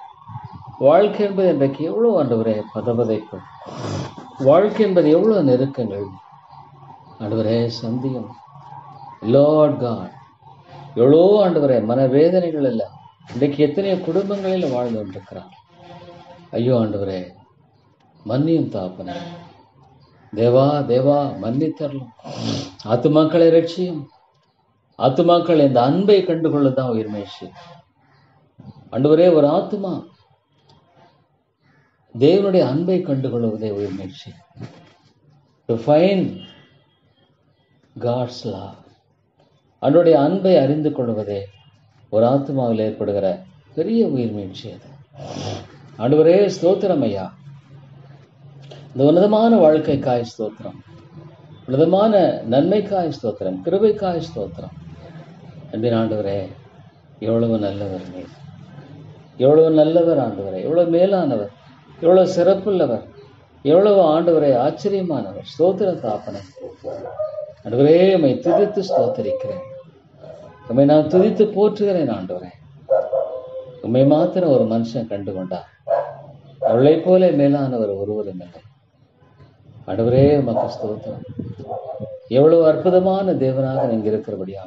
வாழ்க்கை என்பது இன்றைக்கு எவ்வளோ ஆண்டவரே பதபதைப்பு, வாழ்க்கை என்பது எவ்வளோ நெருக்கங்கள் ஆண்டவரே, சந்தியம். லார்ட் காட், எவ்வளோ ஆண்டவரே மனவேதனைகள் எல்லாம் இன்றைக்கு எத்தனையோ குடும்பங்களில் வாழ்ந்து கொண்டிருக்கிறார். ஐயோ ஆண்டவரே, மன்னியும் தாப்பனே. தேவா தேவா, மன்னித்தரலும். ஆத்துமாக்களை ரட்சியும். ஆத்துமாக்கள் இந்த அன்பை கண்டுகொள்ளதான் உயிர் மேய்ச்சி ஆண்டவரே. ஒரு ஆத்துமா தேவனுடைய அன்பை கண்டுகொள்வதே உயிர் முயற்சி. டு ஃபைண்ட் காட்ஸ் லவ், அவனுடைய அன்பை அறிந்து கொள்வதே ஒரு ஆத்மாவில் ஏற்படுகிற பெரிய உயிர் முயற்சி அது. ஆண்டவரே, ஸ்தோத்திரம் ஐயா. இந்த உன்னதமான வாழ்க்கைக்காய் ஸ்தோத்திரம், உன்னதமான நன்மைக்காய் ஸ்தோத்திரம், கிருபைக்காய் ஸ்தோத்திரம். அன்பின் ஆண்டவரே, எவ்வளவு நல்லவர் நீர், எவ்வளவு நல்லவர் ஆண்டவரே, எவ்வளவு மேலானவர், எவ்வளவு சிறப்புள்ளவர், எவ்வளவு ஆண்டவரே ஆச்சரியமானவர். ஸ்தோத்திர தாப்பனே. ஆண்டவரே, உம்மை துதித்து ஸ்தோத்தரிக்கிறேன், உம்மை நான் துதித்து போற்றுகிறேன் ஆண்டவரே. உம்மை மாத்திரம் ஒரு மனுஷன் கண்டு கொண்டார், அவளை போல மேலானவர் ஒருவரும் இல்லை. ஆண்டவரே, உமக்கு ஸ்தோத்திரம். எவ்வளவு அற்புதமான தேவனாக நீங்க இருக்கிறபடியா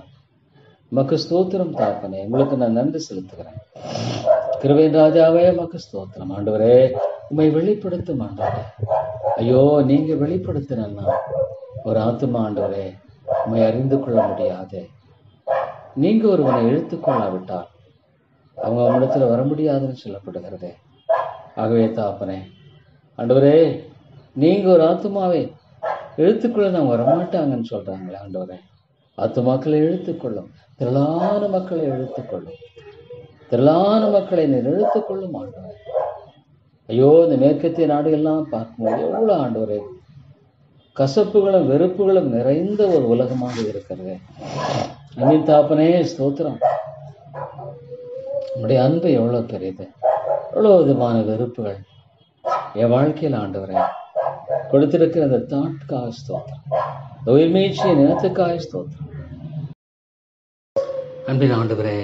உமக்கு ஸ்தோத்திரம் தாப்பனே. உங்களுக்கு நான் நன்றி செலுத்துகிறேன். கிருபையின் ராஜாவே, உமக்கு ஸ்தோத்திரம். ஆண்டவரே, உம்மை வெளிப்படுத்தும் ஆண்டவரே. ஐயோ, நீங்க வெளிப்படுத்தினா ஒரு ஆத்துமா ஆண்டவரே உம்மை அறிந்து கொள்ள முடியாது. நீங்க ஒருவனை இழுத்துக்கொள்ளாவிட்டால் அவங்க அவனிடத்துல வர முடியாதுன்னு சொல்லப்படுகிறதே. ஆகவே தாப்பனே, ஆண்டவரே, நீங்க ஒரு ஆத்துமாவை இழுத்துக்கொள்ள நான் வரமாட்டாங்கன்னு சொல்றாங்களே ஆண்டவரே. ஆத்துமாக்களை இழுத்துக்கொள்ளும், திரளான மக்களை இழுத்துக்கொள்ளும், திரளான மக்களை நீர் இழுத்துக்கொள்ளும் ஆண்டவரே. ஐயோ, இந்த மேற்கத்திய நாடுகள்லாம் பார்க்கும்போது எவ்வளோ ஆண்டவரே கசப்புகளும் வெறுப்புகளும் நிறைந்த ஒரு உலகமாக இருக்கிறது. அன்பின் தாப்பனே ஸ்தோத்திரம். நம்முடைய அன்பு எவ்வளவு பெரியது, எவ்வளவு விதமான வெறுப்புகள் என் வாழ்க்கையில் ஆண்டவரே கொடுத்திருக்கிற அந்த தாட்காக ஸ்தோத்திரம், உயிர்மீழ்ச்சியின் இனத்துக்காக ஸ்தோத்திரம். அன்பின் ஆண்டவரே,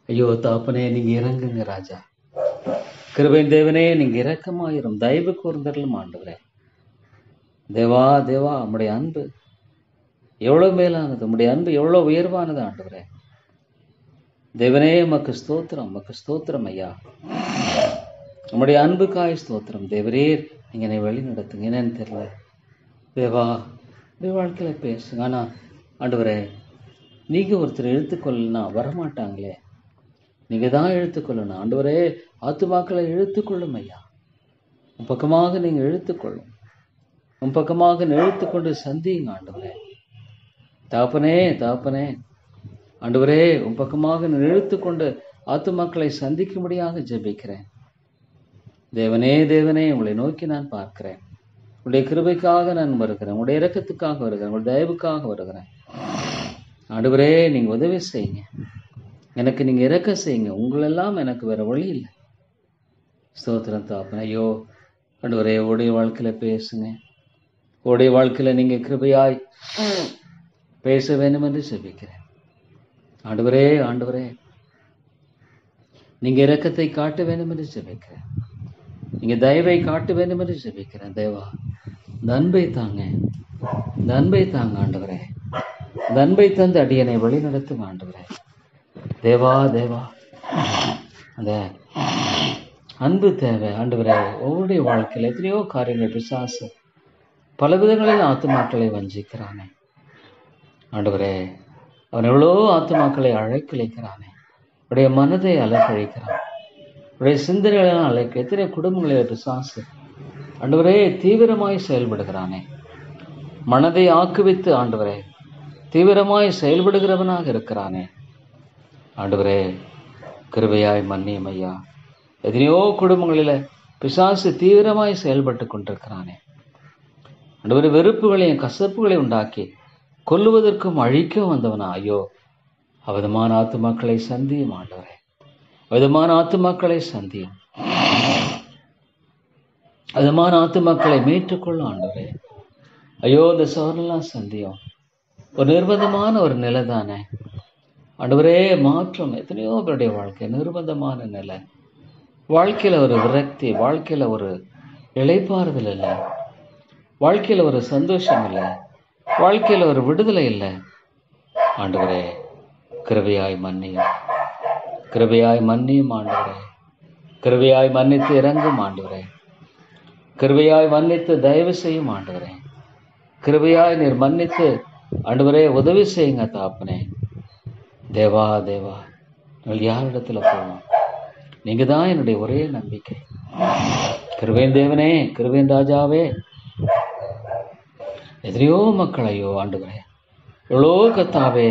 ஐயோ தாப்பனே, நீங்க இறங்குங்க ராஜா. கிருபையின் தேவனே, நீங்க இரக்கமாயிரும், தயவு கூர்ந்தரலும் ஆண்டவரே. தேவா தேவா, நம்முடைய அன்பு எவ்வளவு மேலானது, நம்முடைய அன்பு எவ்வளவு உயர்வானது ஆண்டவரே. தேவனே உமக்கு ஸ்தோத்திரம், உமக்கு ஸ்தோத்திரம் ஐயா. நம்முடைய அன்புக்காய் ஸ்தோத்திரம். தேவரீர் நீங்க என்னை வழி நடத்துங்க. என்னன்னு தெரியல தேவா, வாழ்க்கையில பேசுங்க. ஆனா ஆண்டவரே, நீங்க ஒருத்தர் இழுத்துக்கொள்ளனா வரமாட்டாங்களே, நீங்க தான் இழுத்துக்கொள்ளணும் ஆண்டவரே. ஆத்துமாக்களை இழுத்துக்கொள்ளும் ஐயா. உன் பக்கமாக நீங்க இழுத்துக்கொள்ளும், உன் பக்கமாக இழுத்துக்கொண்டு சந்திங்க ஆண்டவரே. தாப்பனே தாப்பனே ஆண்டவரே, உன் பக்கமாக இழுத்துக்கொண்டு ஆத்துமாக்களை சந்திக்கும்படியாக ஜெபிக்கிறேன். தேவனே தேவனே, உங்களை நோக்கி நான் பார்க்கிறேன். உங்களுடைய கிருபைக்காக நான் வருகிறேன், உங்களுடைய இரக்கத்துக்காக வருகிறேன், உங்களுடைய தயவுக்காக வருகிறேன். ஆண்டவரே, நீங்க உதவி செய்யுங்க, எனக்கு நீங்க இரக்க செய்யுங்க. உங்களெல்லாம் எனக்கு வேற வழி இல்லை. ஸ்தோத்திரம் தாப்பனே. ஐயோ ஆண்டவரே, உடைய வாழ்க்கையில பேசுங்க. உடைய வாழ்க்கையில நீங்க கிருபையாய் பேச வேண்டும் என்று ஜெபிக்கிறேன். ஆண்டவரே ஆண்டவரே, நீங்க இரக்கத்தை காட்ட வேண்டும் என்று ஜெபிக்கிறேன். நீங்க தயவை காட்ட வேண்டும் என்று ஜெபிக்கிறேன். தேவா, இந்த அன்பை தாங்க, இந்த அன்பை தாங்க ஆண்டவரே. இந்த அன்பை தந்து அடியனை வழி நடத்தும் ஆண்டவரே. தேவா தேவா, அந்த அன்பு தேவை ஆண்டவரே. ஒவ்வொருடைய வாழ்க்கையில் எத்தனையோ காரியங்கள் பிசாசு பல விதங்களில் ஆத்துமாக்களை வஞ்சிக்கிறானே ஆண்டவரே. அவன் எவ்வளோ ஆத்துமாக்களை அழைக்கழிக்கிறானே, உடைய மனதை அலைக்கழிக்கிறான், உடைய சிந்தனைகளெல்லாம் அழைக்க. எத்தனை குடும்பங்களில் பிசாசு ஆண்டவரே தீவிரமாய் செயல்படுகிறானே. மனதை ஆக்குவித்து ஆண்டவரே தீவிரமாய் செயல்படுகிறவனாக இருக்கிறானே ஆண்டவரே. கிருபையாய் மன்னியும் ஐயா. எத்தனையோ குடும்பங்களில் பிசாசு தீவிரமாய் செயல்பட்டு கொண்டிருக்கிறானே ஆண்டவரே. வெறுப்புகளையும் கசப்புகளையும் உண்டாக்கி கொல்லுவதற்கும் அழிக்கவும் வந்தவனா. ஐயோ, அவிதமான ஆத்துமாக்களை சந்தியும் ஆண்டவரே, விதமான ஆத்துமாக்களை சந்தியும், விதமான ஆத்துமாக்களை மீட்டுக்கொள்ளும் ஆண்டவரே. ஐயோ, இந்த சோழனெல்லாம் சந்தியும். ஒரு நிர்பந்தமான ஒரு நிலை தானே ஆண்டவரே. மாற்றம் எத்தனையோ பேருடைய வாழ்க்கை நிர்பந்தமான நிலை. வாழ்க்கையில ஒரு விரக்தி, வாழ்க்கையில ஒரு இளைப்பாறுதல் இல்லை, வாழ்க்கையில ஒரு சந்தோஷம் இல்லை, வாழ்க்கையில ஒரு விடுதலை இல்லை ஆண்டவரே. கிருபையாய் மன்னியும், கிருபையாய் மன்னியும் ஆண்டவரே. கிருபையாய் மன்னித்து இறங்கும் ஆண்டவரே. கிருபையாய் மன்னித்து தயவு செய்யும் ஆண்டவரே. கிருபையாய் நீர் மன்னித்து ஆண்டவரே உதவி செய்யுங்க தாப்பனே. தேவா தேவா, நீங்கள் யாரிடத்துல போவோம்? நீங்க தான் என்னுடைய ஒரே நம்பிக்கை. கிருபையின் தேவனே, கிருபையின் ராஜாவே. எத்தனையோ மக்கள் ஐயோ ஆண்டவரே, எவ்வளோ கத்தாவே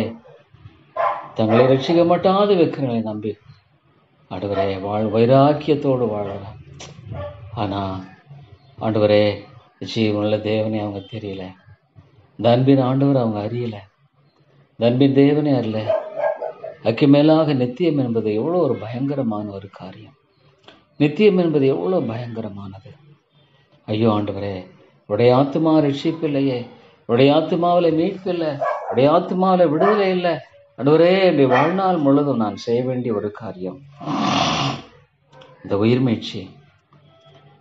தங்களை ரட்சிக்க மாட்டாத வைக்கிறங்களை நம்பி ஆண்டவரே வைராக்கியத்தோடு வாழலாம். ஆனா ஆண்டவரே, ஜீவனுள்ள தேவனே அவங்க தெரியல, இந்த அன்பின் ஆண்டவர் அவங்க அறியல, இந்த அன்பின் தேவனே அறியல. அதுக்கு மேலாக நித்தியம் என்பது எவ்வளோ ஒரு பயங்கரமான ஒரு காரியம். நித்தியம் என்பது எவ்வளோ பயங்கரமானது. ஐயோ ஆண்டவரே, உடைய ஆத்மா ரட்சிப்பு இல்லையே, உடைய ஆத்மாவில் மீட்பு இல்லை, உடைய ஆத்மாவில் விடுதலை இல்லை ஆண்டவரே. என்னுடைய வாழ்நாள் முழுதும் நான் செய்ய வேண்டிய ஒரு காரியம் இந்த உயிர்மீழ்ச்சி.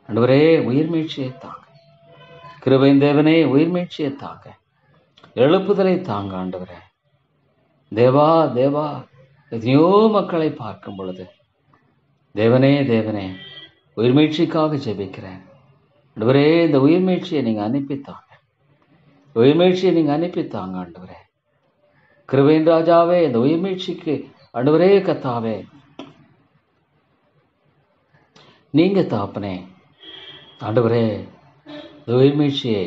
ஆண்டவரே, உயிர்மீழ்ச்சியை தாங்க. கிருபையின் தேவனே, உயிர்மீழ்ச்சியை தாங்க, எழுப்புதலை தாங்க ஆண்டவரே. தேவா தேவா, எத்தனையோ மக்களை பார்க்கும் பொழுது தேவனே தேவனே உயிர்மீழ்ச்சிக்காக ஜெபிக்கிறேன் ஆண்டவரே. இந்த உயிர்மீழ்ச்சியை நீங்க அனுப்பித்தாங்க, உயிர்மீழ்ச்சியை நீங்க அனுப்பித்தாங்க ஆண்டவரே. கிருபையின் ராஜாவே, இந்த உயிர்மீழ்ச்சிக்கு ஆண்டவரே கத்தாவே நீங்க தாப்பனே ஆண்டவரே. இந்த உயிர்மீழ்ச்சியை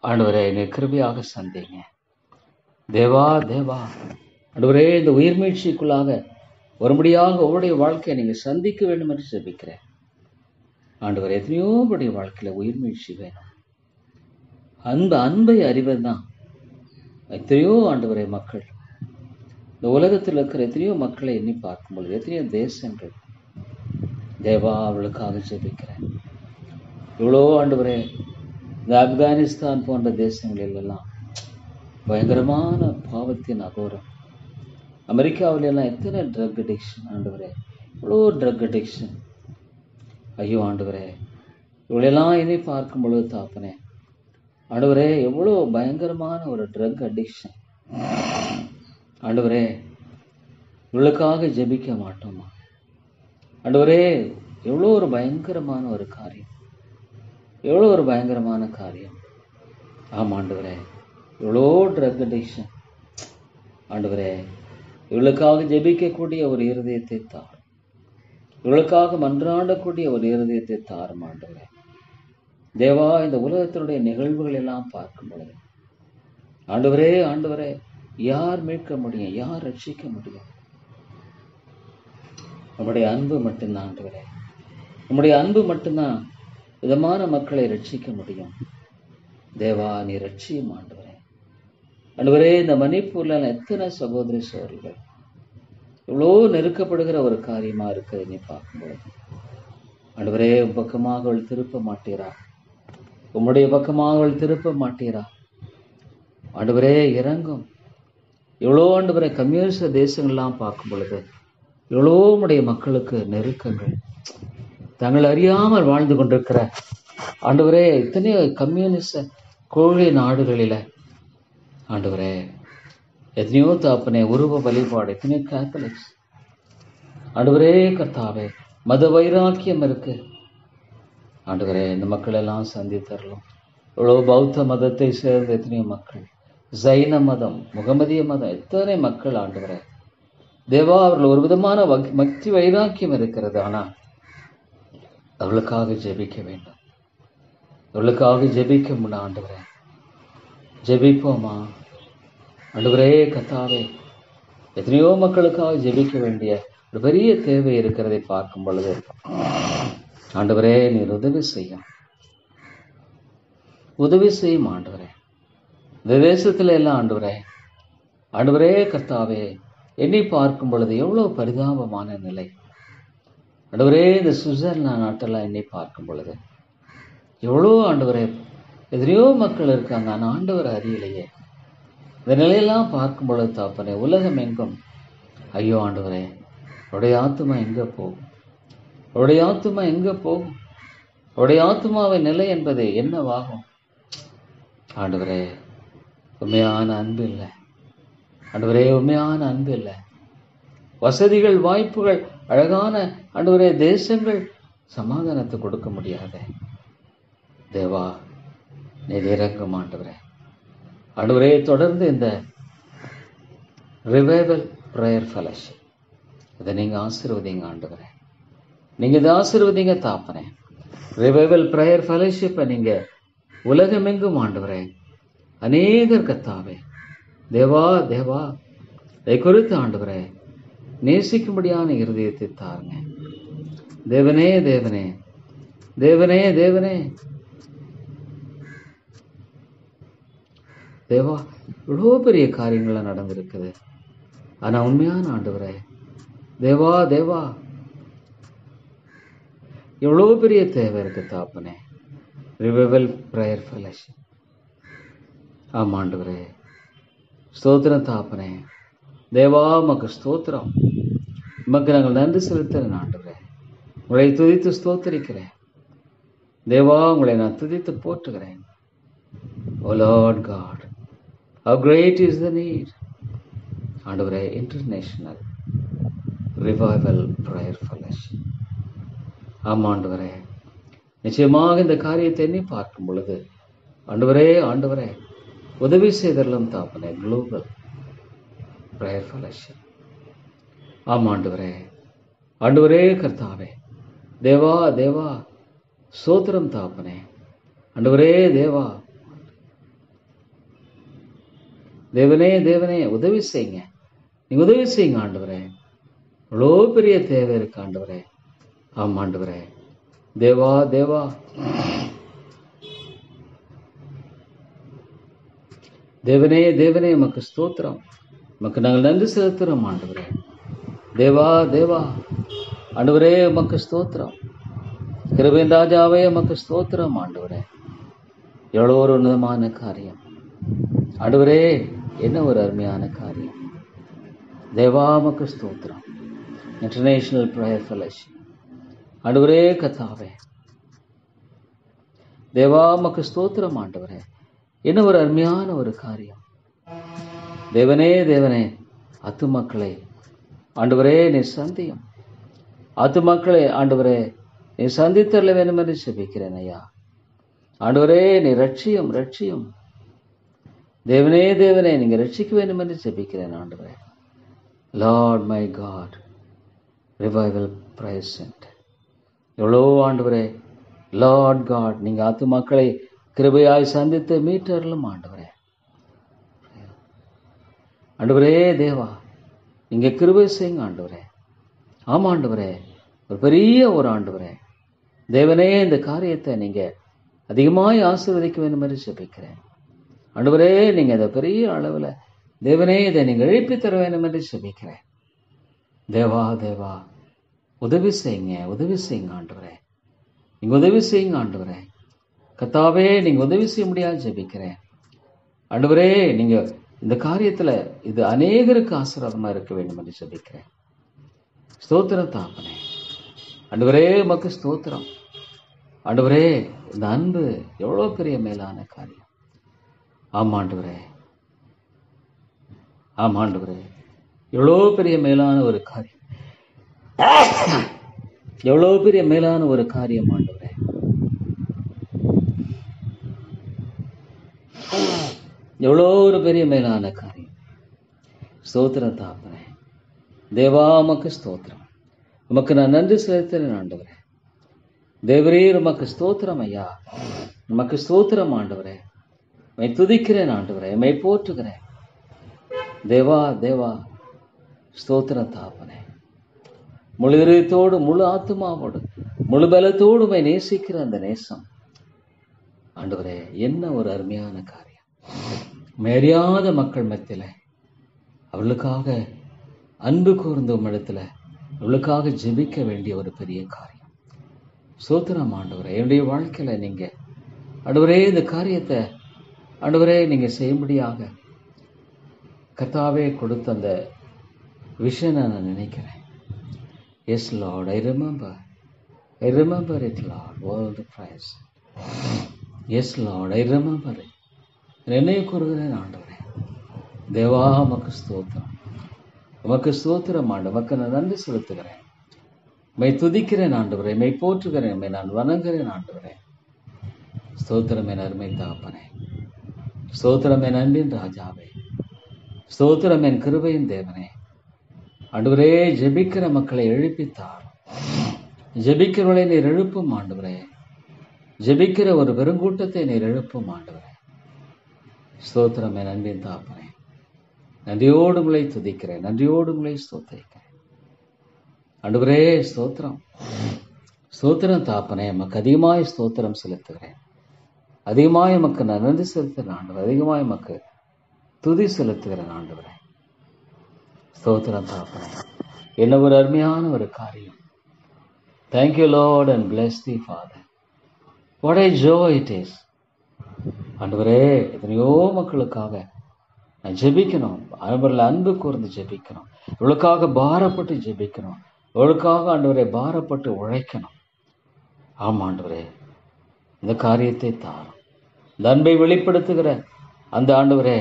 ஆண்டவரே நீ கிருபையாக சந்திங்க தேவா தேவா. ஆண்டவரே, இந்த உயிர்மீழ்ச்சிக்குள்ளாக வரும்படியாக ஒவ்வொருடைய வாழ்க்கையை நீங்க சந்திக்க வேண்டும் என்று ஜெபிக்கிறேன் ஆண்டவரே. எத்தனையோ பேருடைய வாழ்க்கையில உயிர்மீழ்ச்சி வேணும் அன்பை அறிவதுதான். எத்தனையோ ஆண்டவரே மக்கள், இந்த உலகத்தில் இருக்கிற எத்தனையோ மக்களை எண்ணி பார்க்கும் பொழுது, எத்தனையோ தேசங்கள், தேவா அவளுக்காக ஜெபிக்கிறேன். இவ்வளோ ஆண்டவரே, இந்த ஆப்கானிஸ்தான் போன்ற தேசங்களில் எல்லாம் பயங்கரமான பாவத்தின் அகோரம். அமெரிக்காவில எல்லாம் எத்தனை ட்ரக் அடிக்ஷன் ஆண்டவரே, இவ்வளோ ட்ரக் அடிக்ஷன். ஐயோ ஆண்டவரே, இவ்வளெல்லாம் இனி பார்க்கும் பொழுது தாப்பனே ஆண்டவரே, எவ்வளோ பயங்கரமான ஒரு ட்ரக் அடிக்ஷன் ஆண்டவரே. இவளுக்காக ஜெபிக்க மாட்டோமா ஆண்டவரே? எவ்வளோ ஒரு பயங்கரமான ஒரு காரியம், எவ்வளோ ஒரு பயங்கரமான காரியம். ஆமாம் ஆண்டவரே, எவ்வளோ ட்ரக் அடிக்ஷன் ஆண்டவரே. இவளுக்காக ஜெபிக்கக்கூடிய ஒரு இருதயத்தை தாரும், இவளுக்காக மன்றாடக்கூடிய ஒரு இருதயத்தை தாரும் ஆண்டவரே. தேவா, இந்த உலகத்தினுடைய நிகழ்வுகள் எல்லாம் பார்க்கும் பொழுது ஆண்டவரே, ஆண்டவரே, யார் மீட்க முடியும், யார் ரட்சிக்க முடியும்? நம்முடைய அன்பு மட்டும்தான் ஆண்டவரே, நம்முடைய அன்பு மட்டும்தான் விதமான மக்களை ரட்சிக்க முடியும். தேவா, நீ ரட்சியும் ஆண்டவரே. ஆண்டவரே, இந்த மணிப்பூர்ல எத்தனை சகோதரி சோதரிகள் இவ்வளோ நெருக்கப்படுகிற ஒரு காரியமா இருக்கு. நீ பார்க்கும்போது ஆண்டவரே, உன் பக்கமாக அவள் திருப்ப மாட்டீரா? உம்முடைய பக்கமாக அவள் திருப்ப மாட்டீரா? ஆண்டவரே இறங்கும். எவ்வளோ ஆண்டவரே, கம்யூனிஸ்ட தேசங்கள்லாம் பார்க்கும் பொழுது எவ்வளோ உடைய மக்களுக்கு நெருக்கங்கள், தங்கள் அறியாமல் வாழ்ந்து கொண்டிருக்கிற ஆண்டவரே இத்தனையோ கம்யூனிஸ்ட கோழி நாடுகளில ஆண்டவரே எத்தனையோ தாப்பனே உருவ வழிபாடு, எத்தனையோ கேத்தலிக்ஸ் ஆண்டவரே கர்த்தாவே, மத வைராக்கியம் இருக்கு ஆண்டவரே. இந்த மக்கள் எல்லாம் சந்தித்தரலாம். இவ்வளோ பௌத்த மதத்தை சேர்ந்த எத்தனையோ மக்கள், ஜைன மதம், முகமதிய மதம், எத்தனை மக்கள் ஆண்டவரே. தேவா, அவர்கள் ஒரு விதமான பக்தி வைராக்கியம் இருக்கிறது. ஆனால் அவளுக்காக ஜெபிக்க வேண்டும், அவளுக்காக ஜெபிக்க முடியும் ஆண்டவரே. ஜெபிப்போமா ஆண்டவரே கர்த்தாவே. எத்தனையோ மக்களுக்காக ஜெபிக்க வேண்டிய ஒரு பெரிய தேவை இருக்கிறதை பார்க்கும் பொழுது ஆண்டவரே, நீர் உதவி செய்யும், உதவி செய்யும் ஆண்டவரே. இந்த தேசத்துல எல்லாம் ஆண்டவரே, ஆண்டவரே கர்த்தாவே, எண்ணி பார்க்கும் பொழுது எவ்வளவு பரிதாபமான நிலை ஆண்டவரே. இந்த சுவிட்சர்லாந்து நாட்டெல்லாம் எண்ணி பார்க்கும் பொழுது எவ்வளோ ஆண்டவரே, எத்தனையோ மக்கள் இருக்காங்க, ஆனால் ஆண்டவர் அறியலையே. இந்த நிலையெல்லாம் பார்க்கும் பொழுது தாப்பனே, உலகம் எங்கும் ஐயோ ஆண்டவரே, அவருடைய ஆத்மா எங்க போகும், அவருடைய ஆத்மா எங்க போகும், அவருடைய ஆத்மாவின் நிலை என்பது என்னவாகும்? ஆண்டவரே, உண்மையான அன்பு இல்லை ஆண்டவரே, உண்மையான அன்பு இல்லை. வசதிகள், வாய்ப்புகள், அழகான ஆண்டவரே தேசங்கள் சமாதானத்தை கொடுக்க முடியாத தேவா, நீர் இறங்கும் ஆண்டவரே. ஆண்டவரே, தொடர்ந்து இந்த ரிவைவல் பிரேயர் ஃபெலோஷிப் இதை நீங்க ஆசீர்வதிங்க ஆண்டவரே, நீங்க இதை ஆசீர்வதிங்க தாப்பனே. ரிவைவல் பிரேயர் ஃபெலோஷிப்பை நீங்க உலகமெங்கும் ஆண்டவரே, அநேகர் கத்தாவே தேவா, தேவா, இதை குறித்து ஆண்டவரே நேசிக்கும்படியான இருதயத்தை தாருங்க தேவனே, தேவனே, தேவனே, தேவனே. தேவா, இவ்வளோ பெரிய காரியங்கள்லாம் நடந்திருக்குது. ஆனா உண்மையான ஆண்டவரே தேவா, தேவா, எவ்வளோ பெரிய தேவை இருக்கு தாப்பனே. Revival prayer fellowship. ஆமா ஆண்டவரே, ஸ்தோத்திரம் தாப்பனே. தேவா, உமக்கு ஸ்தோத்திரம். உமக்கு நாங்கள் நன்றி செலுத்துறேன் ஆண்டவரே. உங்களை துதித்து ஸ்தோத்திரிக்கிறேன் தேவா, உங்களை நான் துதித்து போற்றுகிறேன். O Lord God, how great is the need. ஆண்டவரே, இன்டர்நேஷனல் ரிவைவல் பிரேயர் ஃபெலோஷிப். ஆமா ஆண்டவரே, நிச்சயமாக இந்த காரியத்தை எண்ணி பார்க்கும் பொழுது ஆண்டவரே, ஆண்டவரே உதவி செய்தரலாம் தாப்பனே. Global prayer fellowship. ஆமா ஆண்டவரே, ஆண்டவரே கர்த்தாவே தேவா, தேவா, சோத்திரம் தாப்பனே. ஆண்டவரே தேவா, தேவனே, தேவனே, உதவி செய்யுங்க, நீங்க உதவி செய்யுங்க ஆண்டவரே. இவ்வளோ பெரிய தேவை இருக்கு ஆண்டவரே. ஆமா ஆண்டவரே, தேவா, தேவா, தேவனே தேவனே உமக்கு ஸ்தோத்திரம். உமக்கு நாங்கள் நன்றி செலுத்துகிறோம் ஆண்டவரே. தேவா தேவா ஆண்டவரே உமக்கு ஸ்தோத்திரம். கிருபையின் ராஜாவே உமக்கு ஸ்தோத்திரம் ஆண்டவரே. எவ்வளோ ஒரு உன்னதமான காரியம் ஆண்டவரே, என்ன ஒரு அருமையான காரியம். தேவா உமக்கு ஸ்தோத்திரம். இன்டர்நேஷனல் பிரேயர் ஃபெலோஷிப் ஆண்டவரே கர்த்தாவே, தேவா உமக்கு ஸ்தோத்திரம் ஆண்டவரே. என்ன ஒரு அருமையான ஒரு காரியம். தேவனே தேவனே ஆத்துமக்களை ஆண்டவரே நீர் சந்தியும். ஆத்துமக்களை ஆண்டவரே நீர் சந்தித்தரல வேண்டும் என்று ஜெபிக்கிறேன் ஐயா. ஆண்டவரே நீ ரட்சியும் ரட்சியும். தேவனே தேவனே நீங்க ரட்சிக்க வேண்டும் என்று ஜெபிக்கிறேன் ஆண்டவரே. Lord my God, revival prayer centre எவ்வளோ ஆண்டவரே. லார்ட் காட், நீங்க ஆத்துமக்களை கிருபையாய் சந்தித்து மீட்டர்களும் ஆண்டவரே. ஆண்டவரே தேவா, நீங்க கிருபை செய்யுங்க ஆண்டவரே. ஆமா ஆண்டவரே, ஒரு பெரிய ஒரு ஆண்டவரே தேவனே, இந்த காரியத்தை நீங்க அதிகமாய் ஆசீர்வதிக்க வேண்டும் என்று ஜெபிக்கிறேன் ஆண்டவரே. நீங்க இதை பெரிய அளவில் தேவனே இதை நீங்க எழுப்பி தர வேண்டும் என்று ஜெபிக்கிறேன். தேவா தேவா உதவி செய்யுங்க ஆண்டவரே. நீங்க உதவி செய்யுங்க ஆண்டவரே. கர்த்தாவே நீங்க உதவி செய்ய முடியாது ஜெபிக்கிறேன் ஆண்டவரே. நீங்க இந்த காரியத்துல இது அநேகருக்கு ஆசீர்வாதமா இருக்க வேண்டும் என்று ஜெபிக்கிறேன். ஸ்தோத்திரம் தாப்பனே. ஆண்டவரே உமக்கு ஸ்தோத்திரம் ஆண்டவரே. இந்த அன்பு எவ்வளோ பெரிய மேலான காரியம். ஆமாண்டவரே, ஆமாண்டவரே, எவ்வளோ பெரிய மேலான ஒரு காரியம். எவ்வளோ பெரிய மேலான ஒரு காரியம் ஆண்டவரே. எவ்வளோ ஒரு பெரிய மேலான காரியம். ஸ்தோத்திரம் தாப்பனே. தேவா உமக்கு ஸ்தோத்திரம். உமக்கு நான் நன்றி செலுத்துகிறேன் ஆண்டவரே. தேவரீர் உமக்கு ஸ்தோத்திரம் ஐயா. உமக்கு ஸ்தோத்திரம் ஆண்டவரே. மை துதிக்கிறேன் ஆண்டவரே, மை போற்றுகிறேன். தேவா தேவா ஸ்தோத்திரம் தாப்பனே. முழு இதயத்தோடு முழு ஆத்துமாவோடு முழு பலத்தோடு மை நேசிக்கிற அந்த நேசம் ஆண்டவரே, என்ன ஒரு அருமையான காரியம். மேறியாத மக்கள் மத்தியில அவளுக்காக அன்பு கூர்ந்த உம்மிடத்துல அவளுக்காக ஜெபிக்க வேண்டிய ஒரு பெரிய காரியம். ஸ்தோத்திரம் ஆண்டவரே. என்னுடைய வாழ்க்கையில நீங்க ஆண்டவரே இந்த காரியத்தை ஆண்டவரே நீங்க செய்யும்படியாக கர்த்தாவே கொடுத்த அந்த விஷயம் நான் நினைக்கிறேன். Yes lord, I remember it lord, all the praise. Yes lord, I remember it. நினைவு கூறுகிறேன் ஆண்டவரே. தேவா உமக்கு ஸ்தோத்திரம். உமக்கு ஸ்தோத்திரம் ஆண்டு. உமக்கு நான் நன்றி செலுத்துகிறேன். மை துதிக்கிறேன் ஆண்டவரே, மை போற்றுகிறேன், மை நான் வணங்குகிறேன் ஆண்டவரே. ஸ்தோத்திரம் என் அருமை தாப்பனே. ஸ்தோத்திரம் என் அன்பின் ராஜாவே. ஸ்தோத்திரம் என் கிருபையின் தேவனே. ஆண்டவரே, ஜெபிக்கிற மக்களை எழுப்பித்தார். ஜெபிக்கிறவளை நீர் எழுப்பும் ஆண்டவரே. ஜெபிக்கிற ஒரு பெருங்கூட்டத்தை நீர் எழுப்பும் ஆண்டவரே. ஸ்தோத்திரம் என் அன்பின் தாப்பனே. நன்றியோடு உங்களை துதிக்கிறேன், நன்றியோடு உங்களை ஸ்தோத்திரிக்கிறேன் ஆண்டவரே. ஸ்தோத்திரம் ஸ்தோத்திரம் தாப்பனே. எமக்கு அதிகமாய் ஸ்தோத்திரம் செலுத்துகிறேன். அதிகமாய் எமக்கு நான் நன்றி செலுத்துகிறேன் ஆண்டவர். அதிகமாய் எமக்கு துதி செலுத்துகிறேன் ஆண்டவரே. ஸ்தோத்திரம் தாப்பனே. என்ன ஒரு அருமையான ஒரு காரியம். Thank you Lord and plus the father. What I Joy it is ஆண்டவரே. எத்தனையோ மக்களுக்காக நான் ஜெபிக்கணும். அவர்களை அன்பு கூர்ந்து ஜெபிக்கணும். இவளுக்காக பாரப்பட்டு ஜெபிக்கணும். இவளுக்காக ஆண்டவரே பாரப்பட்டு உழைக்கணும். ஆமா ஆண்டவரே, இந்த காரியத்தை தாரும். இந்த அன்பை வெளிப்படுத்துகிற அந்த ஆண்டவரே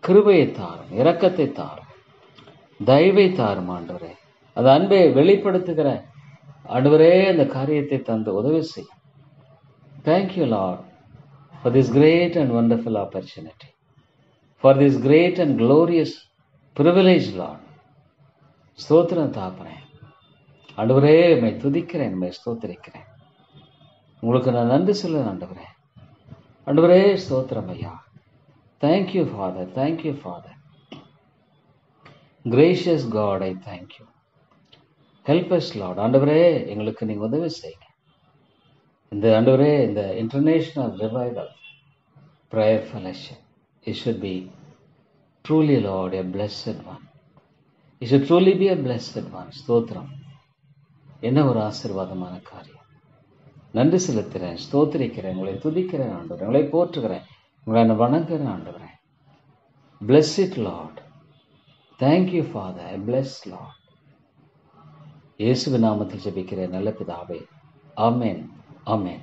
கிருபையை தாரும், இரக்கத்தை தாரும், தயவை தாரும் ஆண்டவரே. அந்த அன்பை வெளிப்படுத்துகிற ஆண்டவரே அந்த காரியத்தை தந்து உதவி செய்யும். Thank you Lord for this great and wonderful opportunity, for this great and glorious privilege, Lord. ஸ்தோத்திரம் தாப்பனே. ஆண்டவரே, மை துதிக்கிறேன், மை ஸ்தோத்திரிக்கிறேன். உங்களுக்கு நான் நன்றி சொல்லுறேன் ஆண்டவரே. ஆண்டவரே ஸ்தோத்திரம் ஐயா. Thank you father, thank you father. Gracious God, I thank you. Help us lord. ஆண்டவரே, எங்களுக்கு நீங்க உதவி செய்யுங்க. இந்த ஆண்டவரே, இந்த international revival prayer fellowship, it should be Truly, Lord, a blessed one. You should truly be a blessed one. ஸ்தோத்திரம். என்ன ஒரு ஆசீர்வாதமான காரியம். நன்றி செலுத்துகிறேன், ஸ்தோத்திரிக்கிறேன், உங்களை துதிக்கிறேன் ஆண்டவரே, உங்களை போற்றுகிறேன், உங்களை நான் வணங்குகிறேன் ஆண்டவரே. Bless it, Lord. Thank you, Father. I bless, Lord. இயேசுவின் நாமத்தில் ஜெபிக்கிறேன் நல்ல பிதாவே. ஆமென், ஆமென்.